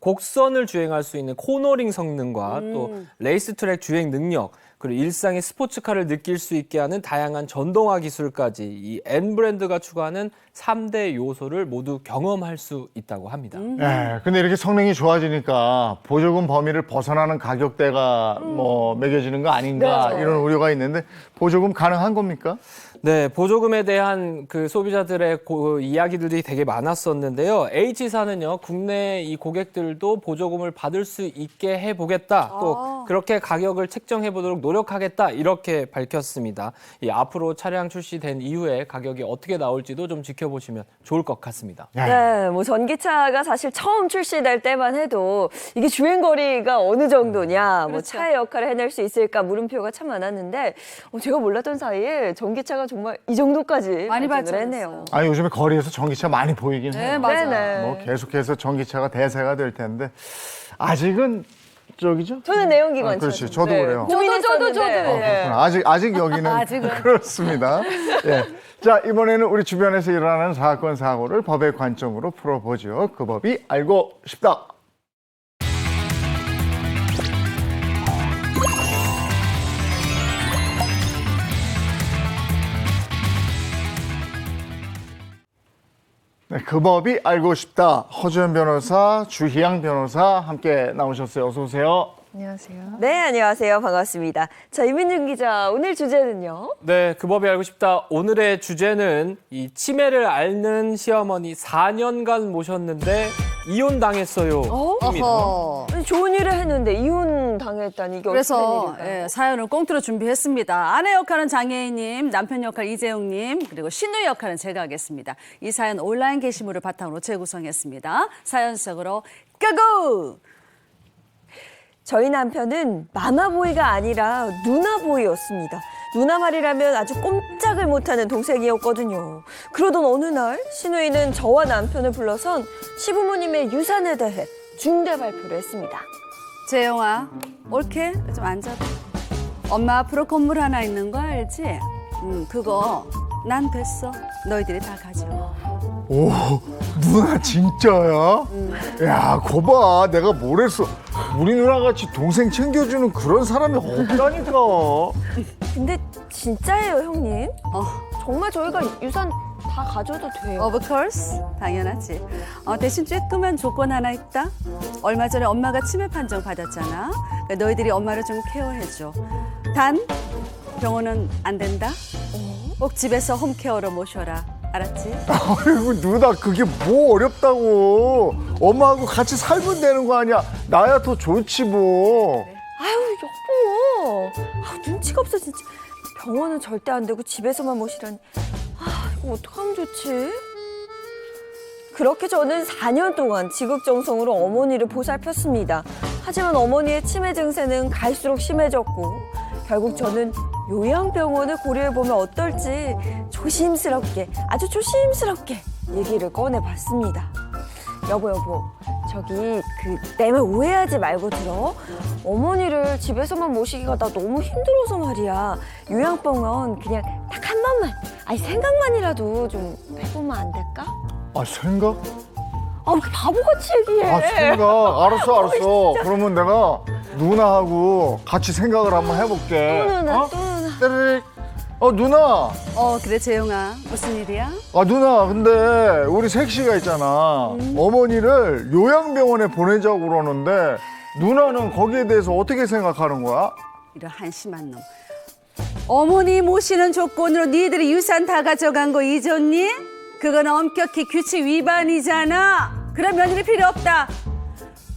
곡선을 주행할 수 있는 코너링 성능과 또 레이스 트랙 주행 능력, 그리고 일상의 스포츠카를 느낄 수 있게 하는 다양한 전동화 기술까지 이 N브랜드가 추구하는 3대 요소를 모두 경험할 수 있다고 합니다. 네, 근데 이렇게 성능이 좋아지니까 보조금 범위를 벗어나는 가격대가 뭐 매겨지는 거 아닌가 네. 이런 우려가 있는데 보조금 가능한 겁니까? 네, 보조금에 대한 그 소비자들의 이야기들이 되게 많았었는데요. H사는요, 국내 이 고객들도 보조금을 받을 수 있게 해보겠다. 또 그렇게 가격을 책정해보도록 노력하겠다. 이렇게 밝혔습니다. 이 앞으로 차량 출시된 이후에 가격이 어떻게 나올지도 좀 지켜보시면 좋을 것 같습니다. 네, 뭐 전기차가 사실 처음 출시될 때만 해도 이게 주행 거리가 어느 정도냐, 뭐 차의 역할을 해낼 수 있을까 물음표가 참 많았는데 제가 몰랐던 사이에 전기차가 정말 이 정도까지 많이 발전을 했네요. 아, 요즘에 거리에서 전기차 많이 보이긴 네, 해요. 맞아요. 네네. 뭐 계속해서 전기차가 대세가 될 텐데 아직은 저기죠? 저는 내연기관차. 그렇지, 저도 그래요. 저도. 그렇구나. 아직 여기는 아직은. 그렇습니다. 예. 자, 이번에는 우리 주변에서 일어나는 사건 사고를 법의 관점으로 풀어보죠. 그 법이 알고 싶다. 네, 그 법이 알고 싶다. 허주연 변호사, 주희양 변호사 함께 나오셨어요. 어서 오세요. 안녕하세요. 네, 안녕하세요. 반갑습니다. 자, 이민준 기자, 오늘 주제는요? 네, 그 법이 알고 싶다. 오늘의 주제는 이 치매를 앓는 시어머니 4년간 모셨는데 이혼당했어요. 입니다. 어허. 좋은 일을 했는데 이혼 당했다니 이게 그래서 어떻게 된 일일까요? 예, 사연을 꽁트로 준비했습니다. 아내 역할은 장혜인님, 남편 역할 이재용님, 그리고 신우 역할은 제가 하겠습니다. 이 사연 온라인 게시물을 바탕으로 재구성했습니다. 사연 속으로 고고! 저희 남편은 마마보이가 아니라 누나보이였습니다. 누나 말이라면 아주 꼼짝을 못하는 동생이었거든요. 그러던 어느 날 신우이는 저와 남편을 불러선 시부모님의 유산에 대해 중대 발표를 했습니다. 재영아, 옳게 좀 앉아봐. 엄마 앞으로 건물 하나 있는 거 알지? 그거 난 됐어. 너희들이 다 가져. 오, 누나 진짜야? 야, 거봐. 내가 뭘 했어. 우리 누나같이 동생 챙겨주는 그런 사람이 없다니까. 근데 진짜예요, 형님? 정말 저희가 유산 다 가져도 돼요? Of course. 당연하지. 대신 쬐끔한 조건 하나 있다. 얼마 전에 엄마가 치매 판정 받았잖아. 그러니까 너희들이 엄마를 좀 케어해줘. 단, 병원은 안 된다. 꼭 집에서 홈케어로 모셔라. 알았지? 아이고, 누나 그게 뭐 어렵다고. 엄마하고 같이 살면 되는 거 아니야. 나야 더 좋지 뭐. 아유, 여보. 눈치가 없어, 진짜. 병원은 절대 안 되고 집에서만 모시라니. 이거 어떡하면 좋지? 그렇게 저는 4년 동안 지극정성으로 어머니를 보살폈습니다. 하지만 어머니의 치매 증세는 갈수록 심해졌고 결국 저는 요양병원을 고려해보면 어떨지 조심스럽게, 아주 조심스럽게 얘기를 꺼내봤습니다. 여보, 저기 내 말 오해하지 말고 들어. 어머니를 집에서만 모시기가 나 너무 힘들어서 말이야. 요양병원 그냥 딱 한 번만, 생각만이라도 좀 해보면 안 될까? 아, 생각? 왜 이렇게 바보같이 얘기해? 아, 생각. 알았어. 그러면 내가 누나하고 같이 생각을 한번 해볼게. 또 누나. 떼르릭. 누나. 그래, 재용아. 무슨 일이야? 누나, 근데 우리 색시가 있잖아. 어머니를 요양병원에 보내자고 그러는데 누나는 거기에 대해서 어떻게 생각하는 거야? 이런 한심한 놈. 어머니 모시는 조건으로 니들이 유산 다 가져간 거 잊었니? 그건 엄격히 규칙 위반이잖아. 그런 며느리 필요 없다.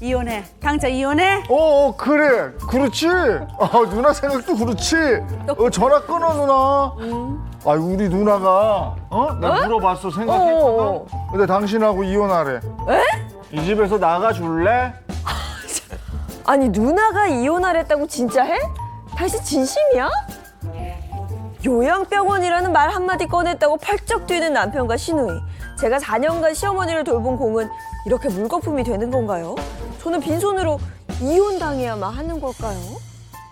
이혼해. 당장 이혼해. 그래. 그렇지. 누나 생각도 그렇지. 전화 끊어, 누나. 우리 누나가, 나 물어봤어. 생각했거든. 근데 당신하고 이혼하래. 에? 이 집에서 나가줄래? 아니, 누나가 이혼하랬다고 진짜 해? 당신 진심이야? 요양병원이라는 말 한마디 꺼냈다고 펄쩍 뛰는 남편과 시누이. 제가 4년간 시어머니를 돌본 공은 이렇게 물거품이 되는 건가요? 저는 빈손으로 이혼당해야만 하는 걸까요?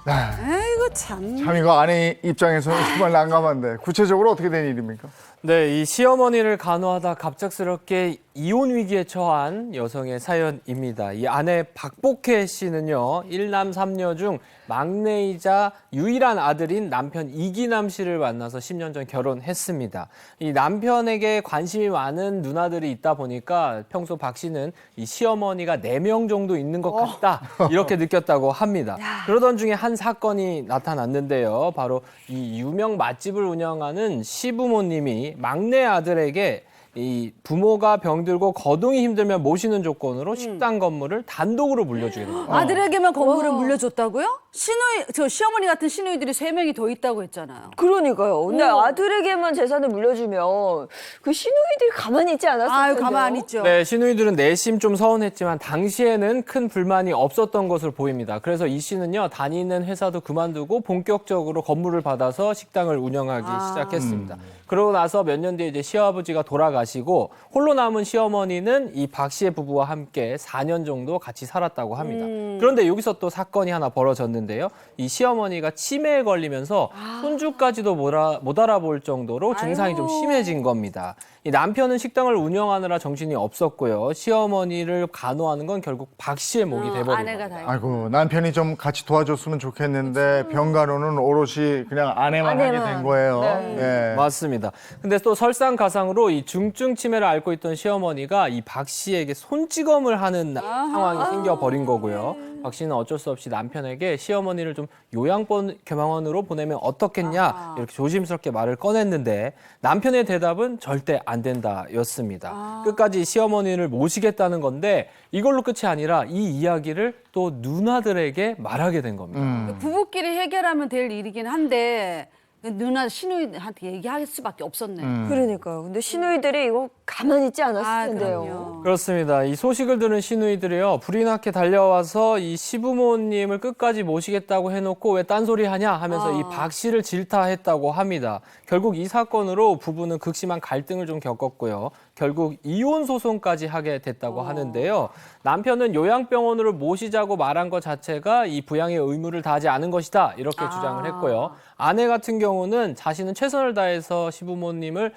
아이고 참. 참 이거 아내 입장에서는 정말 난감한데 구체적으로 어떻게 된 일입니까? 네, 이 시어머니를 간호하다 갑작스럽게 이혼 위기에 처한 여성의 사연입니다. 이 아내 박복혜 씨는요, 1남 3녀 중 막내이자 유일한 아들인 남편 이기남 씨를 만나서 10년 전 결혼했습니다. 이 남편에게 관심이 많은 누나들이 있다 보니까 평소 박 씨는 이 시어머니가 4명 정도 있는 것 같다, 이렇게 느꼈다고 합니다. 그러던 중에 한 사건이 나타났는데요. 바로 이 유명 맛집을 운영하는 시부모님이 막내 아들에게 이 부모가 병들고 거동이 힘들면 모시는 조건으로 식당 건물을 단독으로 물려주게 됩니다. 아들에게만 건물을 물려줬다고요? 시어머니 같은 시누이들이 3명이 더 있다고 했잖아요. 그러니까요. 근데 아들에게만 재산을 물려주면 그 시누이들이 가만히 있지 않았을 텐데요. 아유, 가만히 있죠. 네, 시누이들은 내심 좀 서운했지만 당시에는 큰 불만이 없었던 것으로 보입니다. 그래서 이 씨는요, 다니는 회사도 그만두고 본격적으로 건물을 받아서 식당을 운영하기 시작했습니다. 그러고 나서 몇 년 뒤에 이제 시아버지가 돌아가시고 홀로 남은 시어머니는 이 박 씨의 부부와 함께 4년 정도 같이 살았다고 합니다. 그런데 여기서 또 사건이 하나 벌어졌는데요. 이 시어머니가 치매에 걸리면서 손주까지도 못 알아볼 정도로 증상이 좀 심해진 겁니다. 이 남편은 식당을 운영하느라 정신이 없었고요. 시어머니를 간호하는 건 결국 박 씨의 몫이 돼버린 겁니다. 아이고, 남편이 좀 같이 도와줬으면 좋겠는데 병간호는 오롯이 그냥 아내만 하게 된 거예요. 네. 맞습니다. 근데 또 설상가상으로 이 중증 치매를 앓고 있던 시어머니가 이 박 씨에게 손찌검을 하는 상황이 생겨버린 거고요. 박 씨는 어쩔 수 없이 남편에게 시어머니를 좀 요양병원으로 보내면 어떻겠냐, 이렇게 조심스럽게 말을 꺼냈는데 남편의 대답은 절대 안 된다였습니다. 끝까지 시어머니를 모시겠다는 건데 이걸로 끝이 아니라 이 이야기를 또 누나들에게 말하게 된 겁니다. 부부끼리 해결하면 될 일이긴 한데 누나 시누이한테 얘기할 수밖에 없었네. 그러니까요. 근데 시누이들이 이거 가만히 있지 않았을 텐데요. 그럼요. 그렇습니다. 이 소식을 들은 시누이들이요, 불이 나게 달려와서 이 시부모님을 끝까지 모시겠다고 해놓고 왜 딴소리 하냐 하면서 이 박 씨를 질타했다고 합니다. 결국 이 사건으로 부부는 극심한 갈등을 좀 겪었고요. 결국 이혼 소송까지 하게 됐다고 하는데요. 남편은 요양병원으로 모시자고 말한 것 자체가 이 부양의 의무를 다하지 않은 것이다, 이렇게 주장을 했고요. 아내 같은 경우는 자신은 최선을 다해서 시어머니를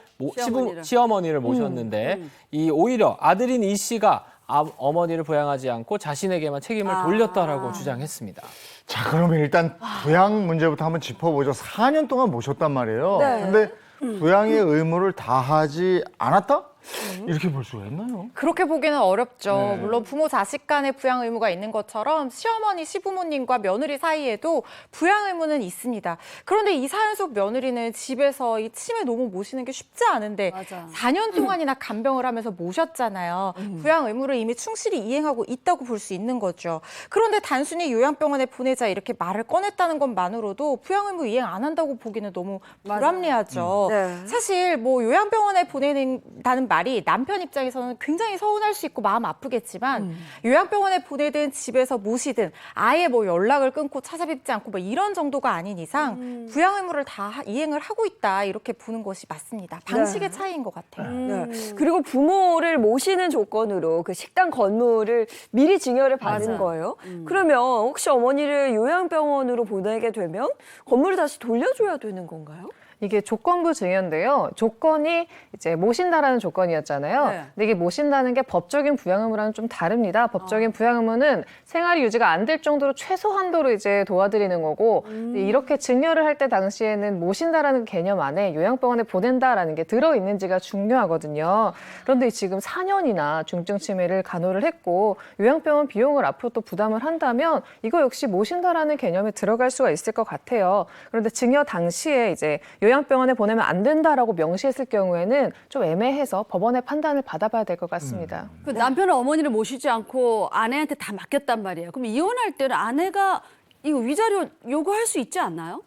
모셨는데 이 오히려 아들인 이 씨가 어머니를 부양하지 않고 자신에게만 책임을 돌렸다라고 주장했습니다. 자, 그러면 일단 부양 문제부터 한번 짚어보죠. 4년 동안 모셨단 말이에요. 네. 근데 부양의 의무를 다하지 않았다? 이렇게 볼 수가 있나요? 그렇게 보기는 어렵죠. 네. 물론 부모 자식 간의 부양 의무가 있는 것처럼 시어머니, 시부모님과 며느리 사이에도 부양 의무는 있습니다. 그런데 이 사연 속 며느리는 집에서 이 치매 노모 모시는 게 쉽지 않은데 4년 동안이나 간병을 하면서 모셨잖아요. 부양 의무를 이미 충실히 이행하고 있다고 볼 수 있는 거죠. 그런데 단순히 요양병원에 보내자 이렇게 말을 꺼냈다는 것만으로도 부양 의무 이행 안 한다고 보기는 너무 불합리하죠. 사실 뭐 요양병원에 보내는다는 말이 남편 입장에서는 굉장히 서운할 수 있고 마음 아프겠지만 요양병원에 보내든 집에서 모시든 아예 뭐 연락을 끊고 찾아뵙지 않고 뭐 이런 정도가 아닌 이상 부양 의무를 다 이행을 하고 있다, 이렇게 보는 것이 맞습니다. 방식의 차이인 것 같아요. 네. 그리고 부모를 모시는 조건으로 그 식당 건물을 미리 증여를 받은 거예요. 그러면 혹시 어머니를 요양병원으로 보내게 되면 건물을 다시 돌려줘야 되는 건가요? 이게 조건부 증여인데요. 조건이 이제 모신다라는 조건이었잖아요. 근데 이게 모신다는 게 법적인 부양 의무랑은 좀 다릅니다. 법적인 부양 의무는 생활이 유지가 안 될 정도로 최소 한도로 이제 도와드리는 거고, 이렇게 증여를 할 때 당시에는 모신다라는 개념 안에 요양병원에 보낸다라는 게 들어있는지가 중요하거든요. 그런데 지금 4년이나 중증 치매를 간호를 했고 요양병원 비용을 앞으로 또 부담을 한다면 이거 역시 모신다라는 개념에 들어갈 수가 있을 것 같아요. 그런데 증여 당시에 이제 요양병원에 보내면 안 된다라고 명시했을 경우에는 좀 애매해서 법원의 판단을 받아봐야 될 것 같습니다. 그 남편은 어머니를 모시지 않고 아내한테 다 맡겼단 말이에요. 그럼 이혼할 때는 아내가 이거 위자료 요구할 수 있지 않나요?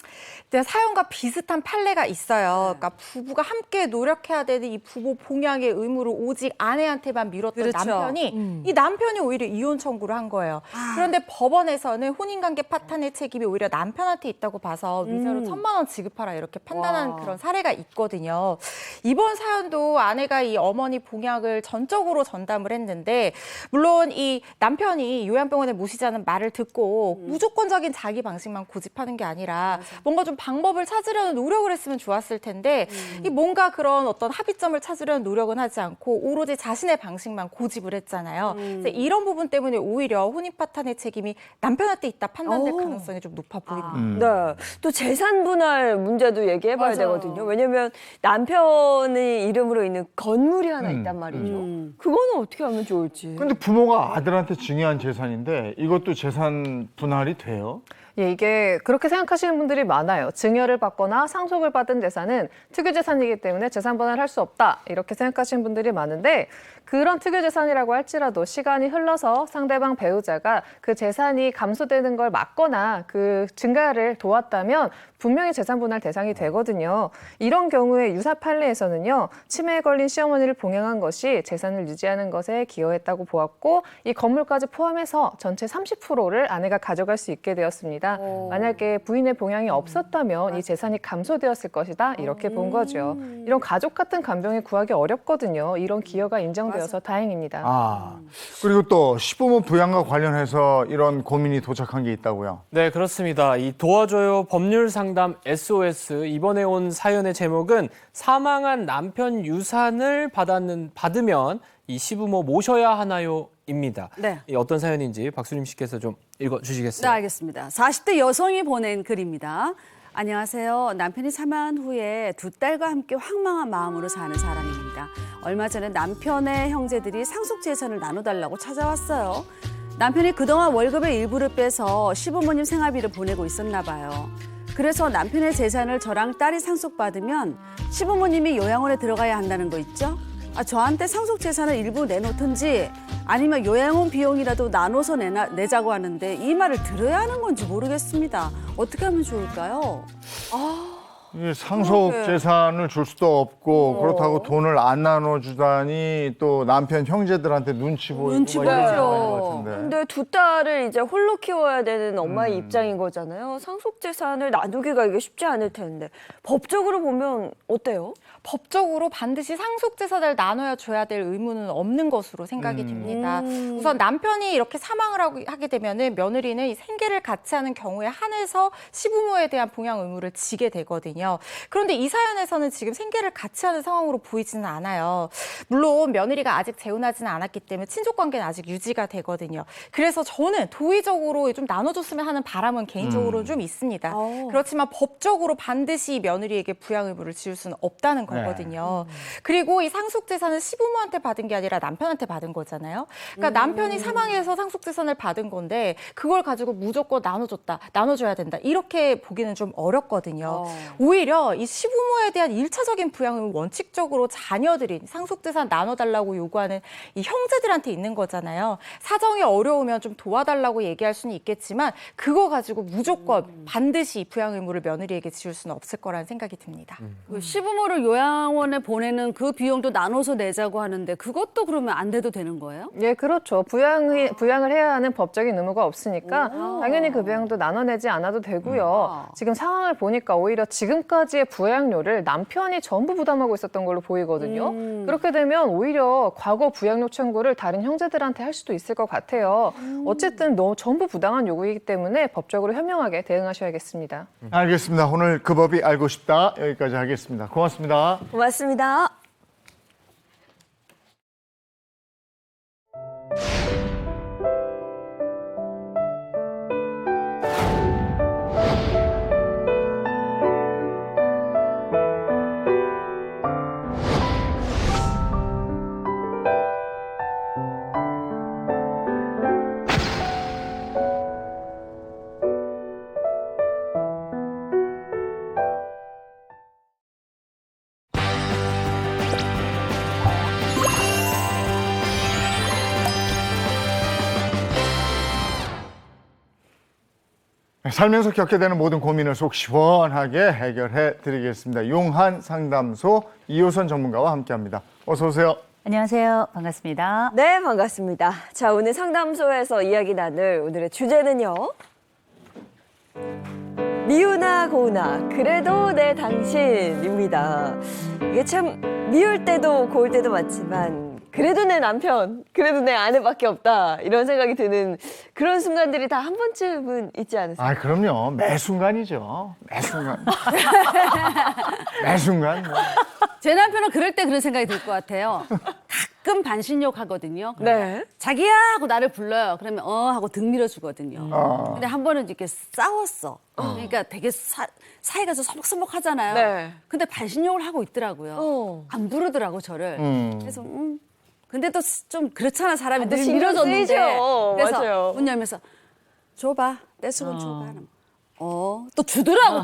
네, 사연과 비슷한 판례가 있어요. 그러니까 부부가 함께 노력해야 되는 이 부부 봉양의 의무를 오직 아내한테만 밀었던 남편이 이 남편이 오히려 이혼 청구를 한 거예요. 그런데 법원에서는 혼인관계 파탄의 책임이 오히려 남편한테 있다고 봐서 위자료 1,000만 원 지급하라, 이렇게 판단한 그런 사례가 있거든요. 이번 사연도 아내가 이 어머니 봉양을 전적으로 전담을 했는데, 물론 이 남편이 요양병원에 모시자는 말을 듣고 무조건적인 일차적인 자기 방식만 고집하는 게 아니라 뭔가 좀 방법을 찾으려는 노력을 했으면 좋았을 텐데 이 뭔가 그런 어떤 합의점을 찾으려는 노력은 하지 않고 오로지 자신의 방식만 고집을 했잖아요. 그래서 이런 부분 때문에 오히려 혼인 파탄의 책임이 남편한테 있다 판단될 가능성이 좀 높아 보입니다. 네. 또 재산 분할 문제도 얘기해봐야 되거든요. 왜냐면 남편의 이름으로 있는 건물이 하나 있단 말이죠. 그거는 어떻게 하면 좋을지. 근데 부모가 아들한테 증여한 재산인데 이것도 재산 분할이 돼요? 예, 이게 그렇게 생각하시는 분들이 많아요. 증여를 받거나 상속을 받은 재산은 특유재산이기 때문에 재산 분할할 수 없다. 이렇게 생각하시는 분들이 많은데 그런 특유재산이라고 할지라도 시간이 흘러서 상대방 배우자가 그 재산이 감소되는 걸 막거나 그 증가를 도왔다면 분명히 재산 분할 대상이 되거든요. 이런 경우에 유사 판례에서는요. 치매에 걸린 시어머니를 봉양한 것이 재산을 유지하는 것에 기여했다고 보았고 이 건물까지 포함해서 전체 30%를 아내가 가져갈 수 있게 되었습니다. 만약에 부인의 봉양이 없었다면 이 재산이 감소되었을 것이다. 이렇게 본 거죠. 이런 가족 같은 간병이 구하기 어렵거든요. 이런 기여가 인정되어서 다행입니다. 그리고 또 시부모 부양과 관련해서 이런 고민이 도착한 게 있다고요? 네, 그렇습니다. 이 도와줘요 법률 상담 SOS 이번에 온 사연의 제목은 사망한 남편 유산을 받으면 이 시부모 모셔야 하나요? 입니다. 네. 이 어떤 사연인지 박수림 씨께서 좀 읽어주시겠어요? 네, 알겠습니다. 40대 여성이 보낸 글입니다. 안녕하세요. 남편이 사망한 후에 두 딸과 함께 황망한 마음으로 사는 사람입니다. 얼마 전에 남편의 형제들이 상속 재산을 나눠달라고 찾아왔어요. 남편이 그동안 월급의 일부를 빼서 시부모님 생활비를 보내고 있었나 봐요. 그래서 남편의 재산을 저랑 딸이 상속받으면 시부모님이 요양원에 들어가야 한다는 거 있죠? 저한테 상속 재산을 일부 내놓든지 아니면 요양원 비용이라도 나눠서 내자고 하는데 이 말을 들어야 하는 건지 모르겠습니다. 어떻게 하면 좋을까요? 이 상속 재산을 줄 수도 없고 그렇다고 돈을 안 나눠주다니 또 남편 형제들한테 눈치 보이고 눈치 막 이런 보죠. 것 같은데. 근데 두 딸을 이제 홀로 키워야 되는 엄마의 입장인 거잖아요. 상속 재산을 나누기가 이게 쉽지 않을 텐데 법적으로 보면 어때요? 법적으로 반드시 상속 재산을 나눠야 줘야 될 의무는 없는 것으로 생각이 됩니다. 우선 남편이 이렇게 사망을 하게 되면은 며느리는 이 생계를 같이 하는 경우에 한해서 시부모에 대한 봉양 의무를 지게 되거든요. 그런데 이 사연에서는 지금 생계를 같이 하는 상황으로 보이지는 않아요. 물론 며느리가 아직 재혼하지는 않았기 때문에 친족 관계는 아직 유지가 되거든요. 그래서 저는 도의적으로 좀 나눠줬으면 하는 바람은 개인적으로는 좀 있습니다. 그렇지만 법적으로 반드시 며느리에게 부양 의무를 지을 수는 없다는 거거든요. 그리고 이 상속 재산은 시부모한테 받은 게 아니라 남편한테 받은 거잖아요. 그러니까 남편이 사망해서 상속 재산을 받은 건데 그걸 가지고 무조건 나눠줘야 된다. 이렇게 보기는 좀 어렵거든요. 오히려 이 시부모에 대한 일차적인 부양은 원칙적으로 자녀들이 상속 재산 나눠달라고 요구하는 이 형제들한테 있는 거잖아요. 사정이 어려우면 좀 도와달라고 얘기할 수는 있겠지만 그거 가지고 무조건 반드시 부양 의무를 며느리에게 지울 수는 없을 거라는 생각이 듭니다. 시부모를 요양원에 보내는 그 비용도 나눠서 내자고 하는데 그것도 그러면 안 돼도 되는 거예요? 예, 그렇죠. 부양을 해야 하는 법적인 의무가 없으니까 당연히 그 비용도 나눠내지 않아도 되고요. 지금 상황을 보니까 오히려 지금까지의 부양료를 남편이 전부 부담하고 있었던 걸로 보이거든요. 그렇게 되면 오히려 과거 부양료 청구를 다른 형제들한테 할 수도 있을 것 같아요. 어쨌든 전부 부당한 요구이기 때문에 법적으로 현명하게 대응하셔야겠습니다. 알겠습니다. 오늘 그 법이 알고 싶다 여기까지 하겠습니다. 고맙습니다. 고맙습니다. 살면서 겪게 되는 모든 고민을 속 시원하게 해결해 드리겠습니다. 용한 상담소 이호선 전문가와 함께합니다. 어서 오세요. 안녕하세요. 반갑습니다. 네, 반갑습니다. 자, 오늘 상담소에서 이야기 나눌 오늘의 주제는요. 미우나 고우나 그래도 내 당신입니다. 이게 참 미울 때도 고울 때도 많지만 그래도 내 남편, 그래도 내 아내밖에 없다 이런 생각이 드는 그런 순간들이 다 한 번쯤은 있지 않으세요? 아, 그럼요. 매 순간이죠. 매 순간. 매 순간. 뭐. 제 남편은 그럴 때 그런 생각이 들 것 같아요. 가끔 반신욕 하거든요. 네. 자기야 하고 나를 불러요. 그러면 하고 등 밀어주거든요. 근데 한 번은 이렇게 싸웠어. 그러니까 되게 사이가 좀 서먹서먹하잖아요. 네. 근데 반신욕을 하고 있더라고요. 안 부르더라고 저를. 그래서 근데 또 좀 그렇잖아 사람이 늘 신경 밀어줬는데. 쓰이죠. 그래서 맞아요. 문 열면서 줘봐 떼수건 줘봐. 또 주더라고.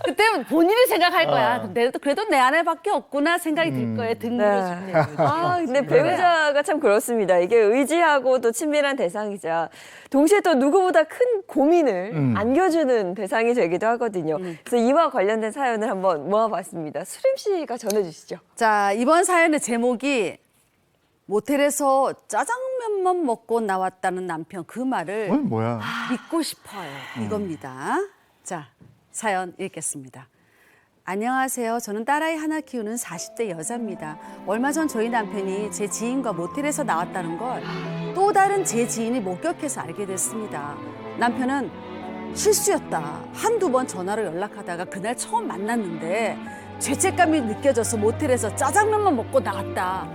그때 본인이 생각할 거야. 그래도 내 아내밖에 없구나 생각이 들 거예요. 등 밀어줄 때. 아, 근데 배우자가 참 그렇습니다. 이게 의지하고 또 친밀한 대상이자 동시에 또 누구보다 큰 고민을 안겨주는 대상이 되기도 하거든요. 그래서 이와 관련된 사연을 한번 모아봤습니다. 수림 씨가 전해주시죠. 자, 이번 사연의 제목이 모텔에서 짜장면만 먹고 나왔다는 남편 그 말을 뭐야? 믿고 싶어요. 이겁니다. 자, 사연 읽겠습니다. 안녕하세요. 저는 딸아이 하나 키우는 40대 여자입니다. 얼마 전 저희 남편이 제 지인과 모텔에서 나왔다는 걸 또 다른 제 지인이 목격해서 알게 됐습니다. 남편은 실수였다. 한두 번 전화로 연락하다가 그날 처음 만났는데 죄책감이 느껴져서 모텔에서 짜장면만 먹고 나갔다.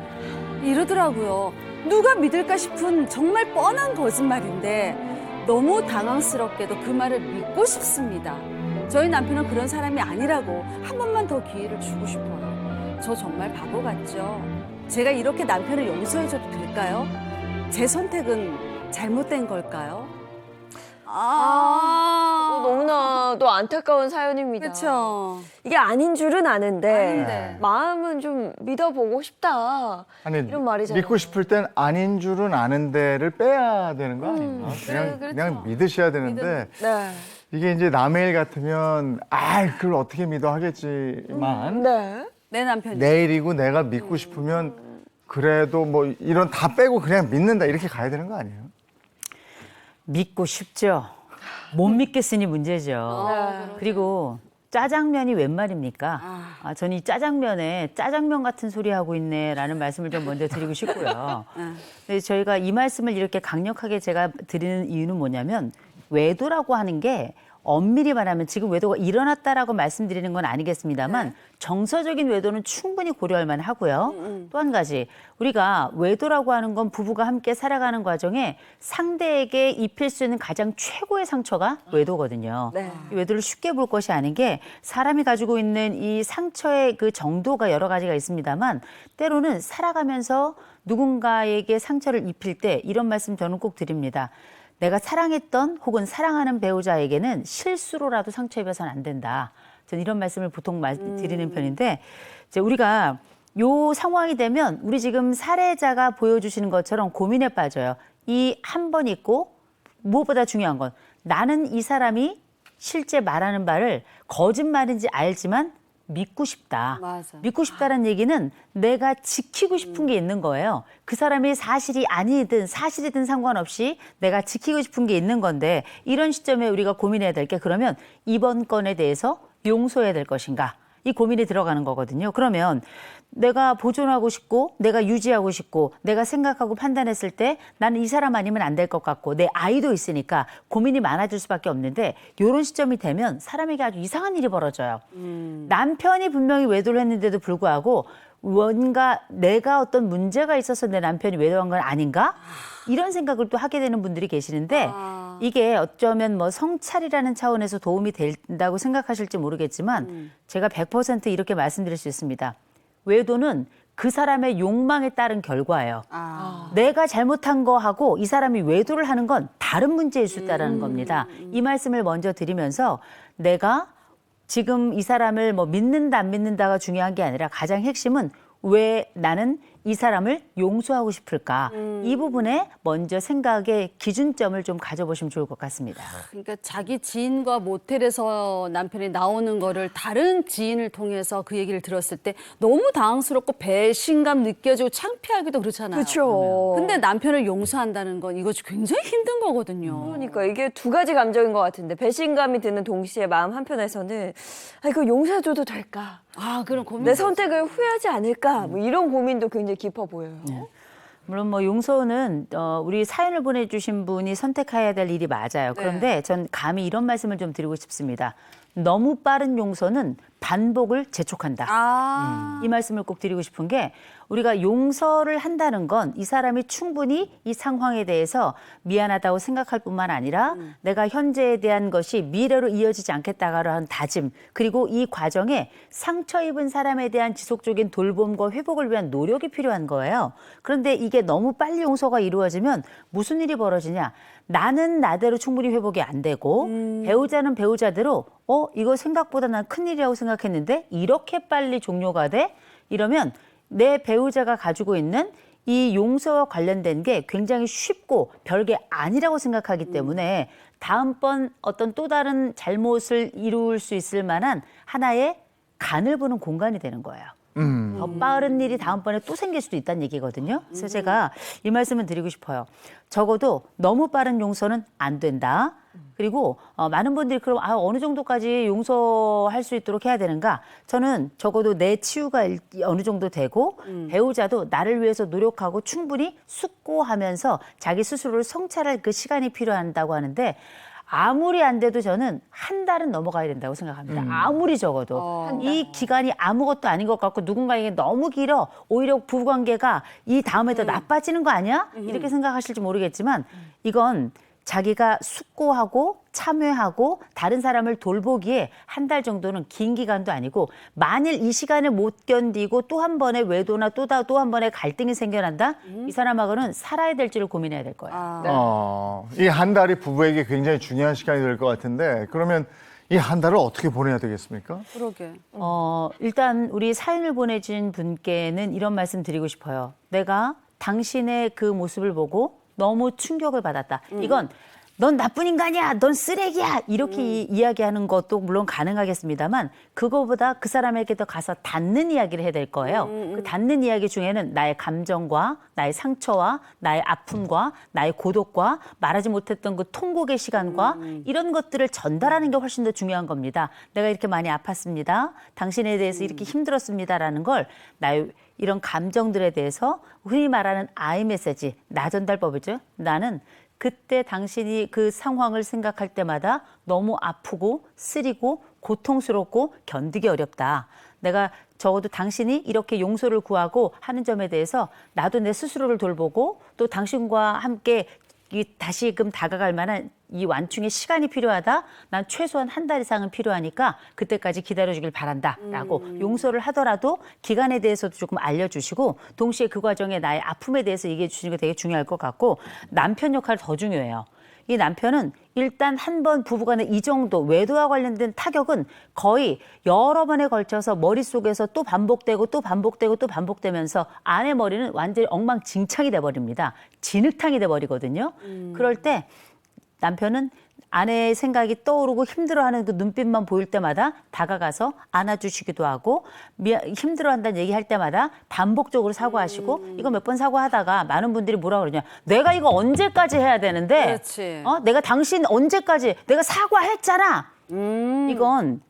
이러더라고요. 누가 믿을까 싶은 정말 뻔한 거짓말인데 너무 당황스럽게도 그 말을 믿고 싶습니다. 저희 남편은 그런 사람이 아니라고 한 번만 더 기회를 주고 싶어요. 저 정말 바보 같죠? 제가 이렇게 남편을 용서해줘도 될까요? 제 선택은 잘못된 걸까요? 너무나도 안타까운 사연입니다. 그렇죠. 이게 아닌 줄은 아는데 아닌데. 마음은 좀 믿어보고 싶다. 아니, 이런 말이잖아요. 믿고 싶을 땐 아닌 줄은 아는데를 빼야 되는 거 아닌가? 그냥 믿으셔야 되는데 네. 이게 이제 남의 일 같으면 그걸 어떻게 믿어 하겠지만 네. 내 남편이. 내 일이고 내가 믿고 싶으면 그래도 뭐 이런 다 빼고 그냥 믿는다 이렇게 가야 되는 거 아니에요? 믿고 싶죠. 못 믿겠으니 문제죠. 그리고 짜장면이 웬 말입니까? 저는 이 짜장면에 짜장면 같은 소리 하고 있네라는 말씀을 좀 먼저 드리고 싶고요. 근데 저희가 이 말씀을 이렇게 강력하게 제가 드리는 이유는 뭐냐면 외도라고 하는 게 엄밀히 말하면 지금 외도가 일어났다라고 말씀드리는 건 아니겠습니다만 정서적인 외도는 충분히 고려할 만하고요. 또 한 가지 우리가 외도라고 하는 건 부부가 함께 살아가는 과정에 상대에게 입힐 수 있는 가장 최고의 상처가 외도거든요. 이 외도를 쉽게 볼 것이 아닌 게 사람이 가지고 있는 이 상처의 그 정도가 여러 가지가 있습니다만 때로는 살아가면서 누군가에게 상처를 입힐 때 이런 말씀 저는 꼭 드립니다. 내가 사랑했던 혹은 사랑하는 배우자에게는 실수로라도 상처 입어서는 안 된다. 저는 이런 말씀을 보통 드리는 편인데 이제 우리가 요 상황이 되면 우리 지금 사례자가 보여주시는 것처럼 고민에 빠져요. 이 한 번 있고 무엇보다 중요한 건 나는 이 사람이 실제 말하는 바를 거짓말인지 알지만 믿고 싶다. 맞아. 믿고 싶다는 얘기는 내가 지키고 싶은 게 있는 거예요. 그 사람이 사실이 아니든 사실이든 상관없이 내가 지키고 싶은 게 있는 건데 이런 시점에 우리가 고민해야 될 게 그러면 이번 건에 대해서 용서해야 될 것인가? 이 고민이 들어가는 거거든요. 그러면 내가 보존하고 싶고 내가 유지하고 싶고 내가 생각하고 판단했을 때 나는 이 사람 아니면 안 될 것 같고 내 아이도 있으니까 고민이 많아질 수밖에 없는데 이런 시점이 되면 사람에게 아주 이상한 일이 벌어져요. 남편이 분명히 외도를 했는데도 불구하고 뭔가 내가 어떤 문제가 있어서 내 남편이 외도한 건 아닌가? 이런 생각을 또 하게 되는 분들이 계시는데 이게 어쩌면 뭐 성찰이라는 차원에서 도움이 된다고 생각하실지 모르겠지만 제가 100% 이렇게 말씀드릴 수 있습니다. 외도는 그 사람의 욕망에 따른 결과예요. 내가 잘못한 거하고 이 사람이 외도를 하는 건 다른 문제일 수 있다는 겁니다. 이 말씀을 먼저 드리면서 내가 지금 이 사람을 뭐 믿는다 안 믿는다가 중요한 게 아니라 가장 핵심은 왜 나는 이 사람을 용서하고 싶을까? 이 부분에 먼저 생각의 기준점을 좀 가져보시면 좋을 것 같습니다. 그러니까 자기 지인과 모텔에서 남편이 나오는 거를 다른 지인을 통해서 그 얘기를 들었을 때 너무 당황스럽고 배신감 느껴지고 창피하기도 그렇잖아요. 그렇죠. 근데 남편을 용서한다는 건 이거 굉장히 힘든 거거든요. 그러니까 이게 두 가지 감정인 것 같은데 배신감이 드는 동시에 마음 한편에서는 이거 용서해줘도 될까? 그런 고민. 내 선택을 후회하지 않을까? 뭐 이런 고민도 굉장히 깊어 보여요. 물론 뭐 용서는 우리 사연을 보내주신 분이 선택해야 될 일이 맞아요. 그런데 전 감히 이런 말씀을 좀 드리고 싶습니다. 너무 빠른 용서는 반복을 재촉한다. 이 말씀을 꼭 드리고 싶은 게 우리가 용서를 한다는 건 이 사람이 충분히 이 상황에 대해서 미안하다고 생각할 뿐만 아니라 내가 현재에 대한 것이 미래로 이어지지 않겠다라는 다짐, 그리고 이 과정에 상처 입은 사람에 대한 지속적인 돌봄과 회복을 위한 노력이 필요한 거예요. 그런데 이게 너무 빨리 용서가 이루어지면 무슨 일이 벌어지냐? 나는 나대로 충분히 회복이 안 되고 배우자는 배우자대로 이거 생각보다 난 큰일이라고 생각했는데 이렇게 빨리 종료가 돼? 이러면 내 배우자가 가지고 있는 이 용서와 관련된 게 굉장히 쉽고 별게 아니라고 생각하기 때문에 다음번 어떤 또 다른 잘못을 이룰 수 있을 만한 하나의 간을 보는 공간이 되는 거예요. 더 빠른 일이 다음번에 또 생길 수도 있다는 얘기거든요. 그래서 제가 이 말씀을 드리고 싶어요. 적어도 너무 빠른 용서는 안 된다. 그리고 많은 분들이 그럼 어느 정도까지 용서할 수 있도록 해야 되는가? 저는 적어도 내 치유가 어느 정도 되고 배우자도 나를 위해서 노력하고 충분히 숙고하면서 자기 스스로를 성찰할 그 시간이 필요한다고 하는데 아무리 안 돼도 저는 한 달은 넘어가야 된다고 생각합니다. 아무리 적어도. 이 기간이 아무것도 아닌 것 같고 누군가에게 너무 길어. 오히려 부부관계가 이 다음에 더 나빠지는 거 아니야? 이렇게 생각하실지 모르겠지만 이건 자기가 숙고하고 참여하고 다른 사람을 돌보기에 한 달 정도는 긴 기간도 아니고 만일 이 시간을 못 견디고 또 한 번의 외도나 또 한 번의 갈등이 생겨난다? 이 사람하고는 살아야 될지를 고민해야 될 거예요. 이 한 달이 부부에게 굉장히 중요한 시간이 될 것 같은데 그러면 이 한 달을 어떻게 보내야 되겠습니까? 그러게. 일단 우리 사연을 보내준 분께는 이런 말씀 드리고 싶어요. 내가 당신의 그 모습을 보고 너무 충격을 받았다. 이건 넌 나쁜 인간이야, 넌 쓰레기야 이렇게 이야기하는 것도 물론 가능하겠습니다만 그거보다 그 사람에게 더 가서 닿는 이야기를 해야 될 거예요. 그 닿는 이야기 중에는 나의 감정과 나의 상처와 나의 아픔과 나의 고독과 말하지 못했던 그 통곡의 시간과 이런 것들을 전달하는 게 훨씬 더 중요한 겁니다. 내가 이렇게 많이 아팠습니다. 당신에 대해서 이렇게 힘들었습니다라는 걸 나의 이런 감정들에 대해서 흔히 말하는 아이 메시지, 나 전달법이죠. 나는 그때 당신이 그 상황을 생각할 때마다 너무 아프고 쓰리고 고통스럽고 견디기 어렵다. 내가 적어도 당신이 이렇게 용서를 구하고 하는 점에 대해서 나도 내 스스로를 돌보고 또 당신과 함께 다시금 다가갈 만한 이 완충의 시간이 필요하다. 난 최소한 한 달 이상은 필요하니까 그때까지 기다려주길 바란다라고 용서를 하더라도 기간에 대해서도 조금 알려주시고 동시에 그 과정에 나의 아픔에 대해서 얘기해 주시는 게 되게 중요할 것 같고 남편 역할이 더 중요해요. 이 남편은 일단 한 번 부부간의 이 정도 외도와 관련된 타격은 거의 여러 번에 걸쳐서 머릿속에서 또 반복되고 또 반복되고 또 반복되면서 아내 머리는 완전히 엉망진창이 돼버립니다. 진흙탕이 돼버리거든요. 그럴 때 남편은 아내의 생각이 떠오르고 힘들어하는 그 눈빛만 보일 때마다 다가가서 안아주시기도 하고 힘들어한다는 얘기할 때마다 반복적으로 사과하시고 이거 몇 번 사과하다가 많은 분들이 뭐라 그러냐 내가 이거 언제까지 해야 되는데 그렇지. 내가 당신 언제까지 내가 사과했잖아 이건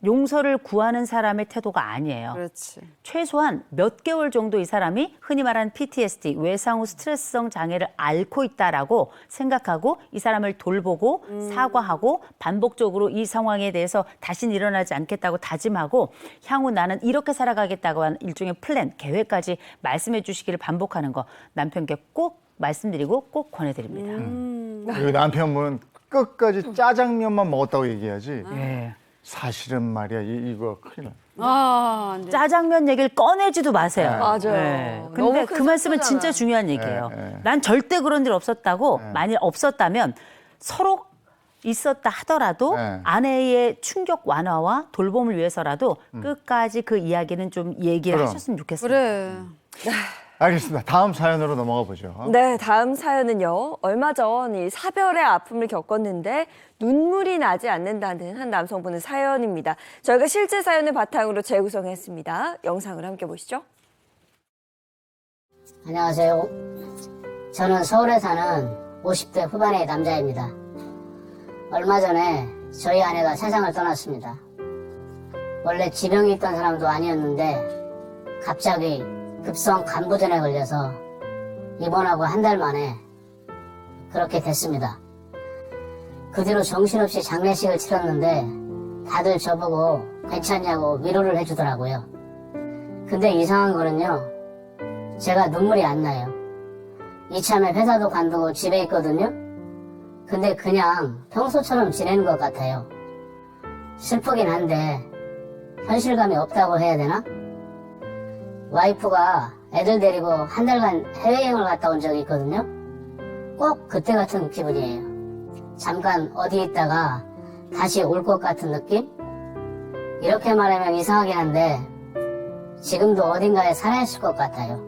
용서를 구하는 사람의 태도가 아니에요. 그렇지. 최소한 몇 개월 정도 이 사람이 흔히 말하는 PTSD, 외상 후 스트레스성 장애를 앓고 있다라고 생각하고 이 사람을 돌보고 사과하고 반복적으로 이 상황에 대해서 다시는 일어나지 않겠다고 다짐하고 향후 나는 이렇게 살아가겠다고 하는 일종의 플랜, 계획까지 말씀해 주시기를 반복하는 거 남편께 꼭 말씀드리고 꼭 권해드립니다. 그리고 남편분은 끝까지 짜장면만 먹었다고 얘기하지. 예. 사실은 말이야 이거 큰일 나. 짜장면 얘기를 꺼내지도 마세요. 맞아요. 네. 너무 근데 큰 그 말씀은 상처잖아요. 진짜 중요한 얘기예요. 난 절대 그런 일 없었다고 만일 없었다면 서로 있었다 하더라도 아내의 충격 완화와 돌봄을 위해서라도 끝까지 그 이야기는 좀 얘기를 그럼. 하셨으면 좋겠습니다. 그래. 알겠습니다. 다음 사연으로 넘어가 보죠. 네, 다음 사연은요. 얼마 전 이 사별의 아픔을 겪었는데 눈물이 나지 않는다는 한 남성분의 사연입니다. 저희가 실제 사연을 바탕으로 재구성했습니다. 영상을 함께 보시죠. 안녕하세요. 저는 서울에 사는 50대 후반의 남자입니다. 얼마 전에 저희 아내가 세상을 떠났습니다. 원래 지병이 있던 사람도 아니었는데 갑자기 급성 간부전에 걸려서 입원하고 한 달 만에 그렇게 됐습니다. 그 뒤로 정신없이 장례식을 치렀는데 다들 저보고 괜찮냐고 위로를 해주더라고요. 근데 이상한 거는요, 제가 눈물이 안 나요. 이참에 회사도 관두고 집에 있거든요. 근데 그냥 평소처럼 지내는 것 같아요. 슬프긴 한데 현실감이 없다고 해야 되나? 와이프가 애들 데리고 한 달간 해외여행을 갔다 온 적이 있거든요. 꼭 그때 같은 기분이에요. 잠깐 어디 있다가 다시 올 것 같은 느낌? 이렇게 말하면 이상하긴 한데 지금도 어딘가에 살아있을 것 같아요.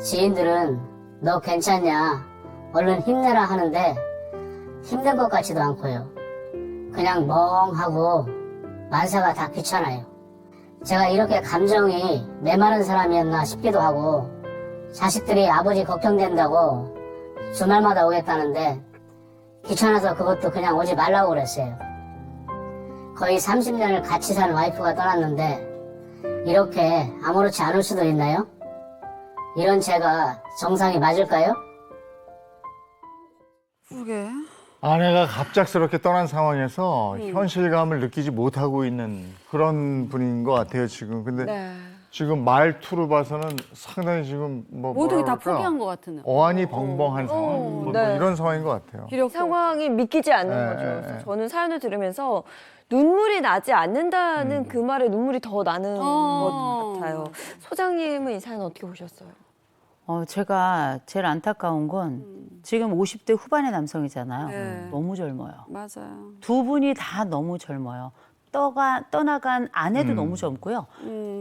지인들은 너 괜찮냐? 얼른 힘내라 하는데 힘든 것 같지도 않고요. 그냥 멍하고 만사가 다 귀찮아요. 제가 이렇게 감정이 메마른 사람이었나 싶기도 하고 자식들이 아버지 걱정된다고 주말마다 오겠다는데 귀찮아서 그것도 그냥 오지 말라고 그랬어요. 거의 30년을 같이 산 와이프가 떠났는데 이렇게 아무렇지 않을 수도 있나요? 이런 제가 정상이 맞을까요? 그러게. 아내가 갑작스럽게 떠난 상황에서 현실감을 느끼지 못하고 있는 그런 분인 것 같아요, 지금. 근데 네. 지금 말투로 봐서는 상당히 지금 모든 게 다 뭐랄까, 포기한 것 같은. 어안이 벙벙한 상황, 뭐 네. 이런 상황인 것 같아요. 상황이 믿기지 않는 네, 거죠. 네, 그래서 네. 저는 사연을 들으면서 눈물이 나지 않는다는 그 말에 눈물이 더 나는 것 같아요. 소장님은 이 사연 어떻게 보셨어요? 제가 제일 안타까운 건 지금 50대 후반의 남성이잖아요. 네. 너무 젊어요. 맞아요. 두 분이 다 너무 젊어요. 떠나간 아내도 너무 젊고요.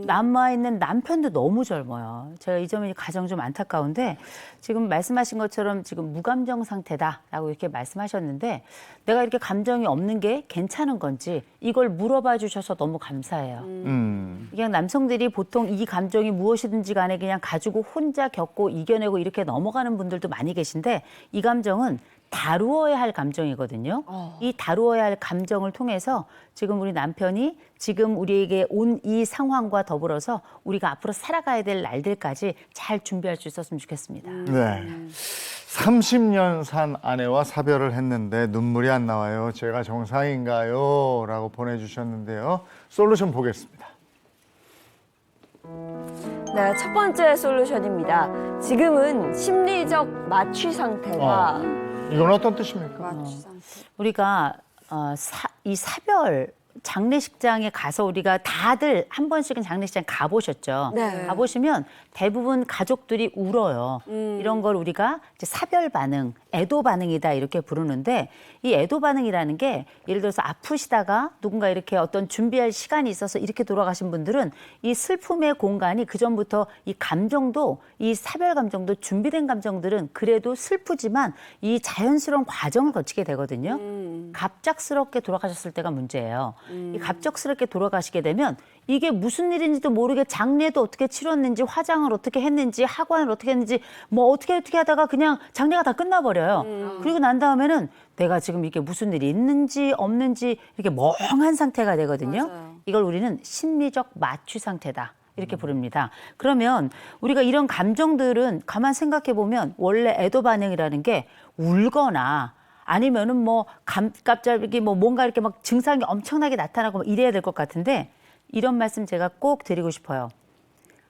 남아있는 남편도 너무 젊어요. 제가 이 점이 가장 좀 안타까운데 지금 말씀하신 것처럼 지금 무감정 상태다라고 이렇게 말씀하셨는데 내가 이렇게 감정이 없는 게 괜찮은 건지 이걸 물어봐 주셔서 너무 감사해요. 그냥 남성들이 보통 이 감정이 무엇이든지 간에 그냥 가지고 혼자 겪고 이겨내고 이렇게 넘어가는 분들도 많이 계신데 이 감정은 다루어야 할 감정이거든요. 이 다루어야 할 감정을 통해서 지금 우리 남편이 지금 우리에게 온 이 상황과 더불어서 우리가 앞으로 살아가야 될 날들까지 잘 준비할 수 있었으면 좋겠습니다. 네. 30년 산 아내와 사별을 했는데 눈물이 안 나와요. 제가 정상인가요? 라고 보내주셨는데요. 솔루션 보겠습니다. 네, 첫 번째 솔루션입니다. 지금은 심리적 마취 상태다. 이건 어떤 뜻입니까? 우리가 이 사별 장례식장에 가서 우리가 다들 한 번씩은 장례식장 가보셨죠. 네. 가보시면 대부분 가족들이 울어요. 이런 걸 우리가 이제 사별 반응, 애도 반응이다 이렇게 부르는데 이 애도 반응이라는 게 예를 들어서 아프시다가 누군가 이렇게 어떤 준비할 시간이 있어서 이렇게 돌아가신 분들은 이 슬픔의 공간이 그전부터 이 감정도 이 사별 감정도 준비된 감정들은 그래도 슬프지만 이 자연스러운 과정을 거치게 되거든요. 갑작스럽게 돌아가셨을 때가 문제예요. 이 갑작스럽게 돌아가시게 되면 이게 무슨 일인지도 모르게 장례도 어떻게 치렀는지 화장을 어떻게 했는지 하관을 어떻게 했는지 뭐 어떻게 하다가 그냥 장례가 다 끝나버려요. 그리고 난 다음에는 내가 지금 이게 무슨 일이 있는지 없는지 이렇게 멍한 상태가 되거든요. 맞아요. 이걸 우리는 심리적 마취 상태다. 이렇게 부릅니다. 그러면 우리가 이런 감정들은 가만 생각해 보면 원래 애도 반응이라는 게 울거나 아니면은 뭐 갑자기 뭐 뭔가 이렇게 막 증상이 엄청나게 나타나고 막 이래야 될 것 같은데 이런 말씀 제가 꼭 드리고 싶어요.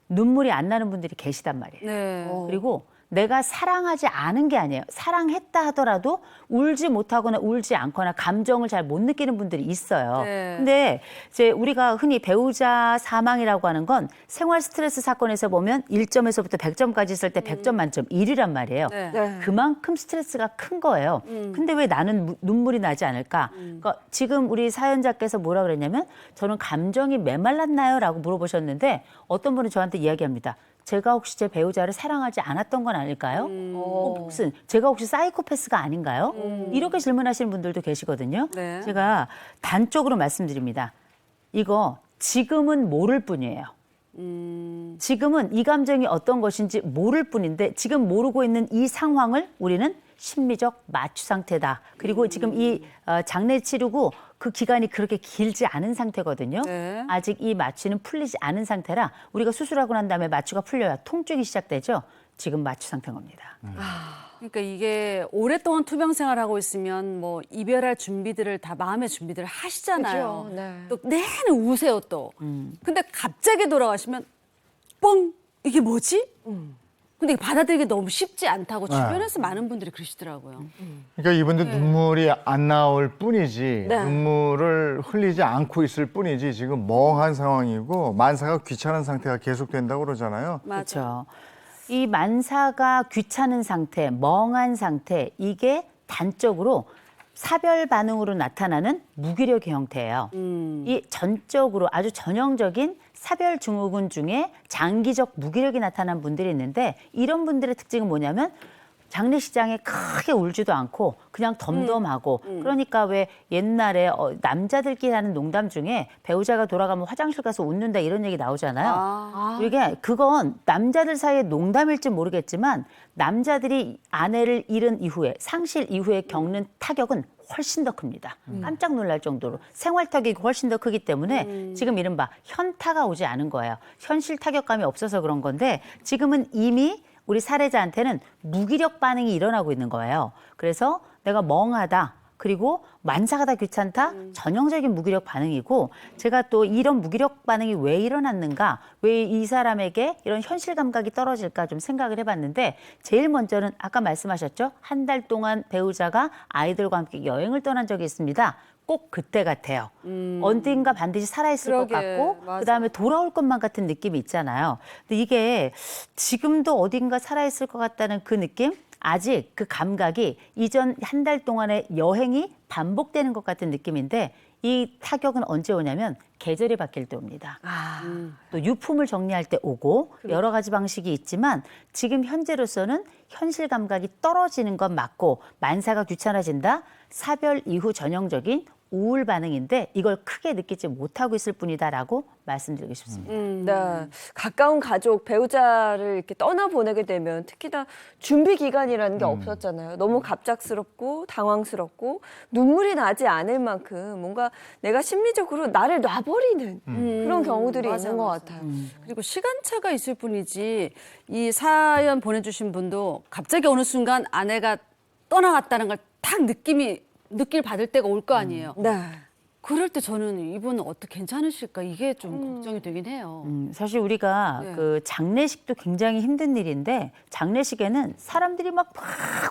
눈물이 안 나는 분들이 계시단 말이에요. 네. 그리고 내가 사랑하지 않은 게 아니에요. 사랑했다 하더라도 울지 못하거나 울지 않거나 감정을 잘 못 느끼는 분들이 있어요. 네. 근데 이제 우리가 흔히 배우자 사망이라고 하는 건 생활 스트레스 사건에서 보면 1점에서부터 100점까지 있을 때 100점 만점 1이란 말이에요. 네. 네. 그만큼 스트레스가 큰 거예요. 근데 왜 나는 눈물이 나지 않을까? 그러니까 지금 우리 사연자께서 뭐라 그랬냐면 저는 감정이 메말랐나요? 라고 물어보셨는데 어떤 분은 저한테 이야기합니다. 제가 혹시 제 배우자를 사랑하지 않았던 건 아닐까요? 혹은 제가 혹시 사이코패스가 아닌가요? 이렇게 질문하시는 분들도 계시거든요. 네. 제가 단적으로 말씀드립니다. 이거 지금은 모를 뿐이에요. 지금은 이 감정이 어떤 것인지 모를 뿐인데 지금 모르고 있는 이 상황을 우리는 심리적 마취 상태다. 그리고 지금 이 장례 치르고 그 기간이 그렇게 길지 않은 상태거든요. 네. 아직 이 마취는 풀리지 않은 상태라 우리가 수술하고 난 다음에 마취가 풀려야 통증이 시작되죠. 지금 마취 상태인 겁니다. 그러니까 이게 오랫동안 투병 생활하고 있으면 뭐 이별할 준비들을 다 마음의 준비들을 하시잖아요. 그죠? 네. 또 내내 우세요 또. 근데 갑자기 돌아가시면 뻥 이게 뭐지? 근데 이게 받아들이기 너무 쉽지 않다고 주변에서 많은 분들이 그러시더라고요. 그러니까 이분들 눈물이 안 나올 뿐이지 네. 눈물을 흘리지 않고 있을 뿐이지 지금 멍한 상황이고 만사가 귀찮은 상태가 계속된다고 그러잖아요. 그렇죠. 이 만사가 귀찮은 상태, 멍한 상태 이게 단적으로 사별 반응으로 나타나는 무기력의 형태예요. 이 전적으로 아주 전형적인 사별 증후군 중에 장기적 무기력이 나타난 분들이 있는데 이런 분들의 특징은 뭐냐면 장례식장에 크게 울지도 않고 그냥 덤덤하고 그러니까 왜 옛날에 남자들끼리 하는 농담 중에 배우자가 돌아가면 화장실 가서 웃는다 이런 얘기 나오잖아요. 이게 그건 남자들 사이의 농담일지 모르겠지만 남자들이 아내를 잃은 이후에 상실 이후에 겪는 타격은 훨씬 더 큽니다. 깜짝 놀랄 정도로 생활 타격이 훨씬 더 크기 때문에 지금 이른바 현타가 오지 않은 거예요. 현실 타격감이 없어서 그런 건데 지금은 이미 우리 사례자한테는 무기력 반응이 일어나고 있는 거예요. 그래서 내가 멍하다. 그리고 만사가 다 귀찮다. 전형적인 무기력 반응이고 제가 또 이런 무기력 반응이 왜 일어났는가? 왜 이 사람에게 이런 현실 감각이 떨어질까 좀 생각을 해봤는데 제일 먼저는 아까 말씀하셨죠? 한 달 동안 배우자가 아이들과 함께 여행을 떠난 적이 있습니다. 꼭 그때 같아요. 어딘가 반드시 살아있을 것 같고 그다음에 돌아올 것만 같은 느낌이 있잖아요. 근데 이게 지금도 어딘가 살아있을 것 같다는 그 느낌? 아직 그 감각이 이전 한 달 동안의 여행이 반복되는 것 같은 느낌인데 이 타격은 언제 오냐면 계절이 바뀔 때 옵니다. 또 유품을 정리할 때 오고 여러 가지 방식이 있지만 지금 현재로서는 현실 감각이 떨어지는 건 맞고 만사가 귀찮아진다. 사별 이후 전형적인 우울 반응인데 이걸 크게 느끼지 못하고 있을 뿐이다라고 말씀드리고 싶습니다. 네. 가까운 가족, 배우자를 이렇게 떠나보내게 되면 특히나 준비 기간이라는 게 없었잖아요. 너무 갑작스럽고 당황스럽고 눈물이 나지 않을 만큼 뭔가 내가 심리적으로 나를 놔버리는 그런 경우들이 있는 것 같아요. 그리고 시간차가 있을 뿐이지 이 사연 보내주신 분도 갑자기 어느 순간 아내가 떠나갔다는 걸 딱 느낄 받을 때가 올 거 아니에요. 네. 그럴 때 저는 이분은 어떻게 괜찮으실까 이게 좀 걱정이 되긴 해요. 사실 우리가 네. 그 장례식도 굉장히 힘든 일인데 장례식에는 사람들이 막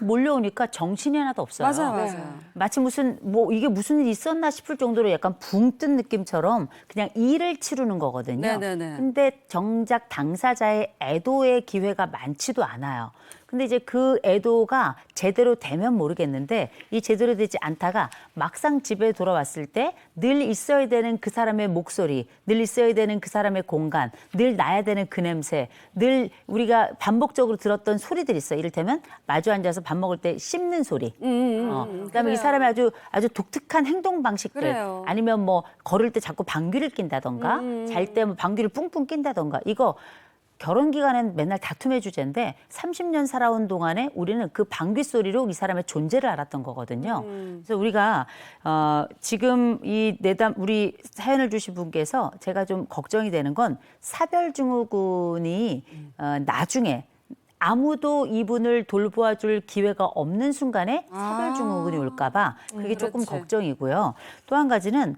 몰려오니까 정신이 하나도 없어요. 맞아요. 마치 이게 무슨 일이 있었나 싶을 정도로 약간 붕 뜬 느낌처럼 그냥 일을 치르는 거거든요. 네네네. 근데 정작 당사자의 애도의 기회가 많지도 않아요. 근데 이제 그 애도가 제대로 되면 모르겠는데 이 제대로 되지 않다가 막상 집에 돌아왔을 때 늘 있어야 되는 그 사람의 목소리, 늘 있어야 되는 그 사람의 공간, 늘 나야 되는 그 냄새, 늘 우리가 반복적으로 들었던 소리들이 있어요. 이를테면 마주 앉아서 밥 먹을 때 씹는 소리. 그다음에 이 사람의 아주 독특한 행동 방식들. 그래요. 아니면 뭐 걸을 때 자꾸 방귀를 낀다던가 잘 때 뭐 방귀를 뿡뿡 낀다던가 이거 결혼 기간엔 맨날 다툼의 주제인데 30년 살아온 동안에 우리는 그 방귀 소리로 이 사람의 존재를 알았던 거거든요. 그래서 우리가 지금 이 우리 사연을 주신 분께서 제가 좀 걱정이 되는 건 사별증후군이 나중에 아무도 이분을 돌보아줄 기회가 없는 순간에 사별증후군이 올까 봐 그게 조금 걱정이고요. 또 한 가지는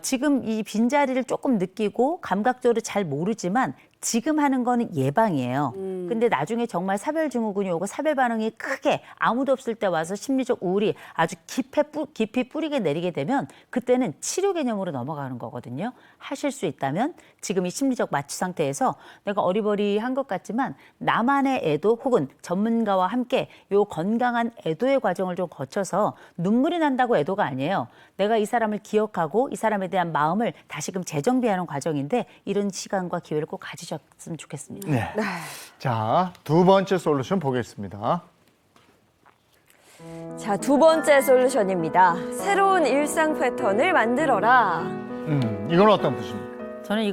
지금 이 빈자리를 조금 느끼고 감각적으로 잘 모르지만 지금 하는 거는 예방이에요. 근데 나중에 정말 사별증후군이 오고 사별 반응이 크게 아무도 없을 때 와서 심리적 우울이 아주 깊이 뿌리게 내리게 되면 그때는 치료 개념으로 넘어가는 거거든요. 하실 수 있다면 지금 이 심리적 마취 상태에서 내가 어리버리한 것 같지만 나만의 애도 혹은 전문가와 함께 요 건강한 애도의 과정을 좀 거쳐서 눈물이 난다고 애도가 아니에요. 내가 이 사람을 기억하고 이 사람에 대한 마음을 다시금 재정비하는 과정인데 이런 시간과 기회를 꼭 가지셨으면 좋겠습니다. 네. 자, 두 번째 솔루션 보겠습니다. 자, 두 번째 솔루션입니다. 새로운 일상 패턴을 만들어라. 이건 어떤 뜻입니까? 저는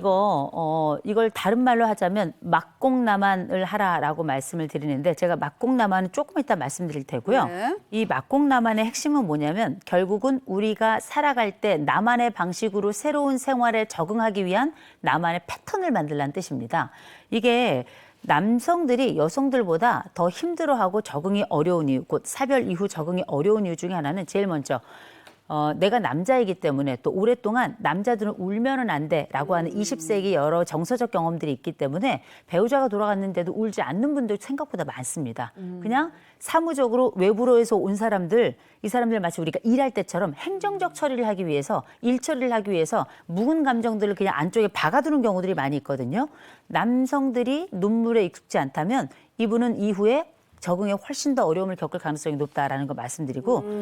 이걸 다른 말로 하자면 막공남한을 하라라고 말씀을 드리는데 제가 막공남한은 조금 이따 말씀드릴 테고요. 네. 이 막공남한의 핵심은 뭐냐면 결국은 우리가 살아갈 때 나만의 방식으로 새로운 생활에 적응하기 위한 나만의 패턴을 만들라는 뜻입니다. 이게 남성들이 여성들보다 더 힘들어하고 적응이 어려운 이유, 곧 사별 이후 적응이 어려운 이유 중에 하나는 제일 먼저 내가 남자이기 때문에 또 오랫동안 남자들은 울면은 안 돼라고 하는 20세기 여러 정서적 경험들이 있기 때문에 배우자가 돌아갔는데도 울지 않는 분들 생각보다 많습니다. 그냥 사무적으로 외부로에서 온 사람들, 이 사람들 마치 우리가 일할 때처럼 행정적 처리를 하기 위해서 일 처리를 하기 위해서 묵은 감정들을 그냥 안쪽에 박아두는 경우들이 많이 있거든요. 남성들이 눈물에 익숙지 않다면 이분은 이후에 적응에 훨씬 더 어려움을 겪을 가능성이 높다라는 거 말씀드리고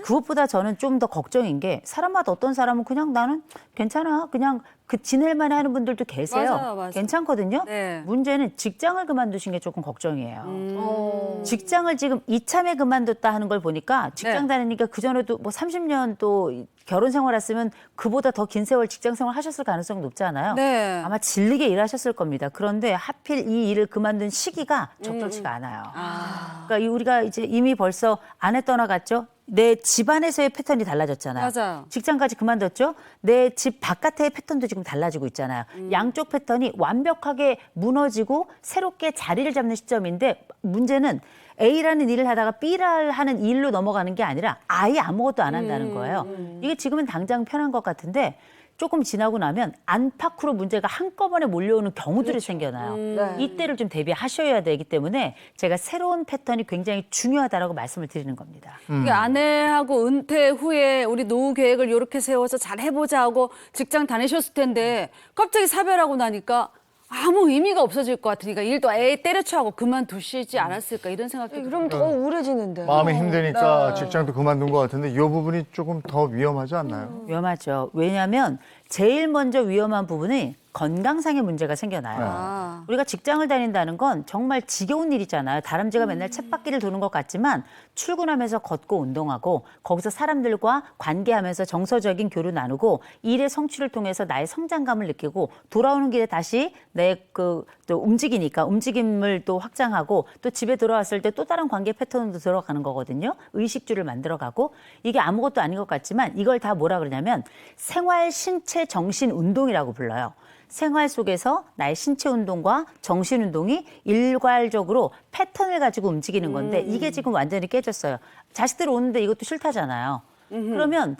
그것보다 저는 좀 더 걱정인 게 사람마다 어떤 사람은 그냥 나는 괜찮아 그냥 그 지낼만 하는 분들도 계세요. 맞아요. 괜찮거든요. 네. 문제는 직장을 그만두신 게 조금 걱정이에요. 직장을 지금 이참에 그만뒀다 하는 걸 보니까 직장 다니니까 그전에도 뭐 30년 또 결혼 생활했으면 그보다 더 긴 세월 직장 생활 하셨을 가능성이 높잖아요. 네. 아마 질리게 일하셨을 겁니다. 그런데 하필 이 일을 그만둔 시기가 적절치가 않아요. 그러니까 우리가 이제 이미 벌써 아내 떠나갔죠. 내 집안에서의 패턴이 달라졌잖아요. 맞아요. 직장까지 그만뒀죠. 내 집 바깥의 패턴도 지금 달라지고 있잖아요. 양쪽 패턴이 완벽하게 무너지고 새롭게 자리를 잡는 시점인데 문제는 A라는 일을 하다가 B를 하는 일로 넘어가는 게 아니라 아예 아무것도 안 한다는 거예요. 이게 지금은 당장 편한 것 같은데 조금 지나고 나면 안팎으로 문제가 한꺼번에 몰려오는 경우들이 생겨나요. 이때를 좀 대비하셔야 되기 때문에 제가 새로운 패턴이 굉장히 중요하다라고 말씀을 드리는 겁니다. 이게 아내하고 은퇴 후에 우리 노후 계획을 이렇게 세워서 잘 해보자 하고 직장 다니셨을 텐데 갑자기 사별하고 나니까 아무 의미가 없어질 것 같으니까 일도 아예 때려쳐하고 그만두시지 않았을까 이런 생각도 그럼 더 우울해지는데. 마음이 힘드니까 직장도 그만둔 것 같은데 이 부분이 조금 더 위험하지 않나요? 위험하죠. 왜냐하면 제일 먼저 위험한 부분이 건강상의 문제가 생겨나요. 우리가 직장을 다닌다는 건 정말 지겨운 일이잖아요. 다람쥐가 맨날 쳇바퀴를 도는 것 같지만 출근하면서 걷고 운동하고 거기서 사람들과 관계하면서 정서적인 교류 나누고 일의 성취를 통해서 나의 성장감을 느끼고 돌아오는 길에 다시 내 또 움직이니까 움직임을 또 확장하고 또 집에 돌아왔을 때 또 다른 관계 패턴으로 들어가는 거거든요. 의식주를 만들어가고 이게 아무것도 아닌 것 같지만 이걸 다 뭐라 그러냐면 생활, 신체, 정신 운동이라고 불러요. 생활 속에서 나의 신체 운동과 정신 운동이 일괄적으로 패턴을 가지고 움직이는 건데 이게 지금 완전히 깨졌어요. 자식들 오는데 이것도 싫다잖아요. 그러면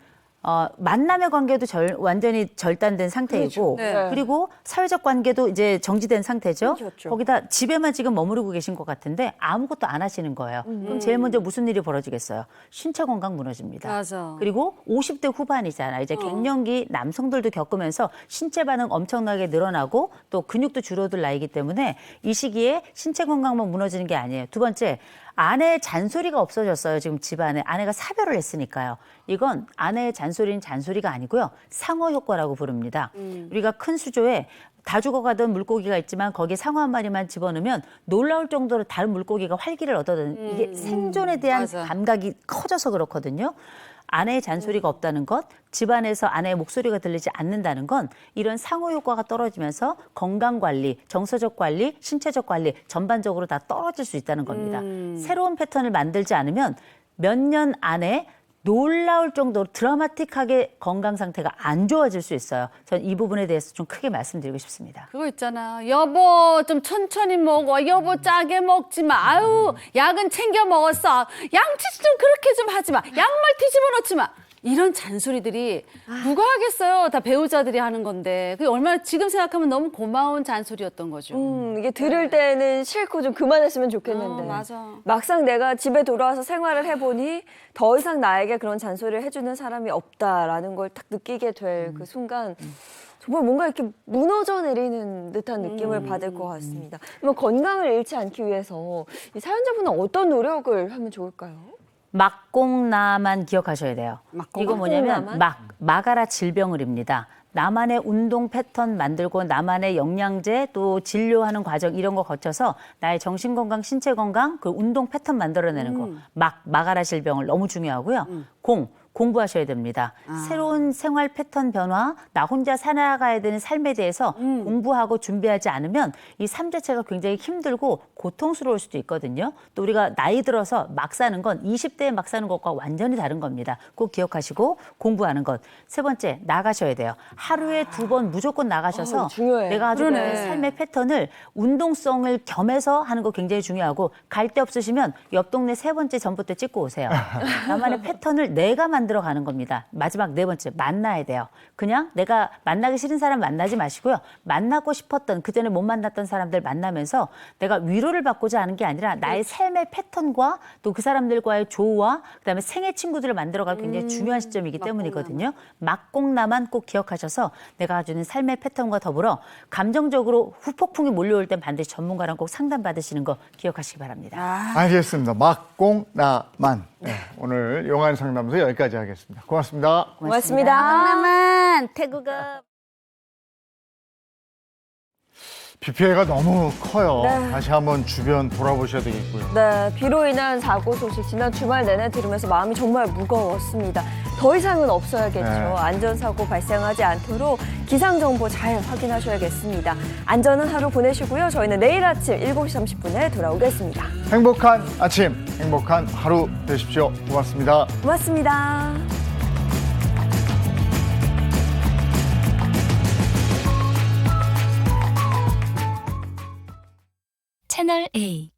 만남의 관계도 완전히 절단된 상태이고 그리고 사회적 관계도 이제 정지된 상태죠. 거기다 집에만 지금 머무르고 계신 것 같은데 아무것도 안 하시는 거예요. 그럼 제일 먼저 무슨 일이 벌어지겠어요? 신체 건강 무너집니다. 맞아. 그리고 50대 후반이잖아요. 이제 갱년기 남성들도 겪으면서 신체 반응 엄청나게 늘어나고 또 근육도 줄어들 나이기 때문에 이 시기에 신체 건강만 무너지는 게 아니에요. 두 번째, 아내의 잔소리가 없어졌어요. 지금 집안에. 아내가 사별을 했으니까요. 이건 아내의 잔소리는 잔소리가 아니고요. 상어 효과라고 부릅니다. 우리가 큰 수조에 다 죽어가던 물고기가 있지만 거기에 상어 한 마리만 집어넣으면 놀라울 정도로 다른 물고기가 활기를 얻어든 이게 생존에 대한 감각이 커져서 그렇거든요. 아내의 잔소리가 없다는 것, 집안에서 아내의 목소리가 들리지 않는다는 건 이런 상호 효과가 떨어지면서 건강관리, 정서적 관리, 신체적 관리 전반적으로 다 떨어질 수 있다는 겁니다. 새로운 패턴을 만들지 않으면 몇 년 안에 놀라울 정도로 드라마틱하게 건강 상태가 안 좋아질 수 있어요. 전 이 부분에 대해서 좀 크게 말씀드리고 싶습니다. 그거 있잖아. 여보 좀 천천히 먹어. 여보 짜게 먹지 마. 아유 약은 챙겨 먹었어. 양치질 좀 그렇게 좀 하지 마. 양말 뒤집어 놓지 마. 이런 잔소리들이 누가 하겠어요? 다 배우자들이 하는 건데 그게 얼마나 지금 생각하면 너무 고마운 잔소리였던 거죠. 이게 들을 때는 싫고 좀 그만했으면 좋겠는데 맞아. 막상 내가 집에 돌아와서 생활을 해보니 더 이상 나에게 그런 잔소리를 해주는 사람이 없다라는 걸 딱 느끼게 될 그 순간 정말 뭔가 이렇게 무너져 내리는 듯한 느낌을 받을 것 같습니다. 그럼 건강을 잃지 않기 위해서 이 사연자분은 어떤 노력을 하면 좋을까요? 막공나만 기억하셔야 돼요. 이거 뭐냐면 마가라 질병을입니다. 나만의 운동 패턴 만들고 나만의 영양제 또 진료하는 과정 이런 거 거쳐서 나의 정신건강, 신체 건강, 그 운동 패턴 만들어내는 거. 마가라 질병을 너무 중요하고요. 공부하셔야 됩니다. 새로운 생활 패턴 변화, 나 혼자 살아가야 되는 삶에 대해서 공부하고 준비하지 않으면 이 삶 자체가 굉장히 힘들고 고통스러울 수도 있거든요. 또 우리가 나이 들어서 막 사는 건 20대에 막 사는 것과 완전히 다른 겁니다. 꼭 기억하시고 공부하는 것. 세 번째, 나가셔야 돼요. 하루에 2번 무조건 나가셔서 중요해. 내가 가지고 있는 그러네. 삶의 패턴을 운동성을 겸해서 하는 거 굉장히 중요하고 갈 데 없으시면 옆 동네 3번째 전봇대 찍고 오세요. 나만의 패턴을 내가 만들어 가는 겁니다. 마지막 4번째, 만나야 돼요. 그냥 내가 만나기 싫은 사람 만나지 마시고요. 만나고 싶었던, 그전에 못 만났던 사람들 만나면서 내가 위로를 받고자 하는 게 아니라 나의 삶의 패턴과 또 그 사람들과의 조화, 그다음에 생애 친구들을 만들어가기 굉장히 중요한 시점이기 때문이거든요. 막공나만 꼭 기억하셔서 내가 가지고 있는 삶의 패턴과 더불어 감정적으로 후폭풍이 몰려올 땐 반드시 전문가랑 꼭 상담받으시는 거 기억하시기 바랍니다. 알겠습니다. 막공나만. 네, 오늘 용한 상담소 여기까지 하겠습니다. 고맙습니다. 고맙습니다. 하나만 태국어. 비 피해가 너무 커요. 네. 다시 한번 주변 돌아보셔야 되겠고요. 네, 비로 인한 사고 소식 지난 주말 내내 들으면서 마음이 정말 무거웠습니다. 더 이상은 없어야겠죠. 네. 안전사고 발생하지 않도록 기상정보 잘 확인하셔야겠습니다. 안전한 하루 보내시고요. 저희는 내일 아침 7시 30분에 돌아오겠습니다. 행복한 아침, 행복한 하루 되십시오. 고맙습니다. 고맙습니다. 채널 A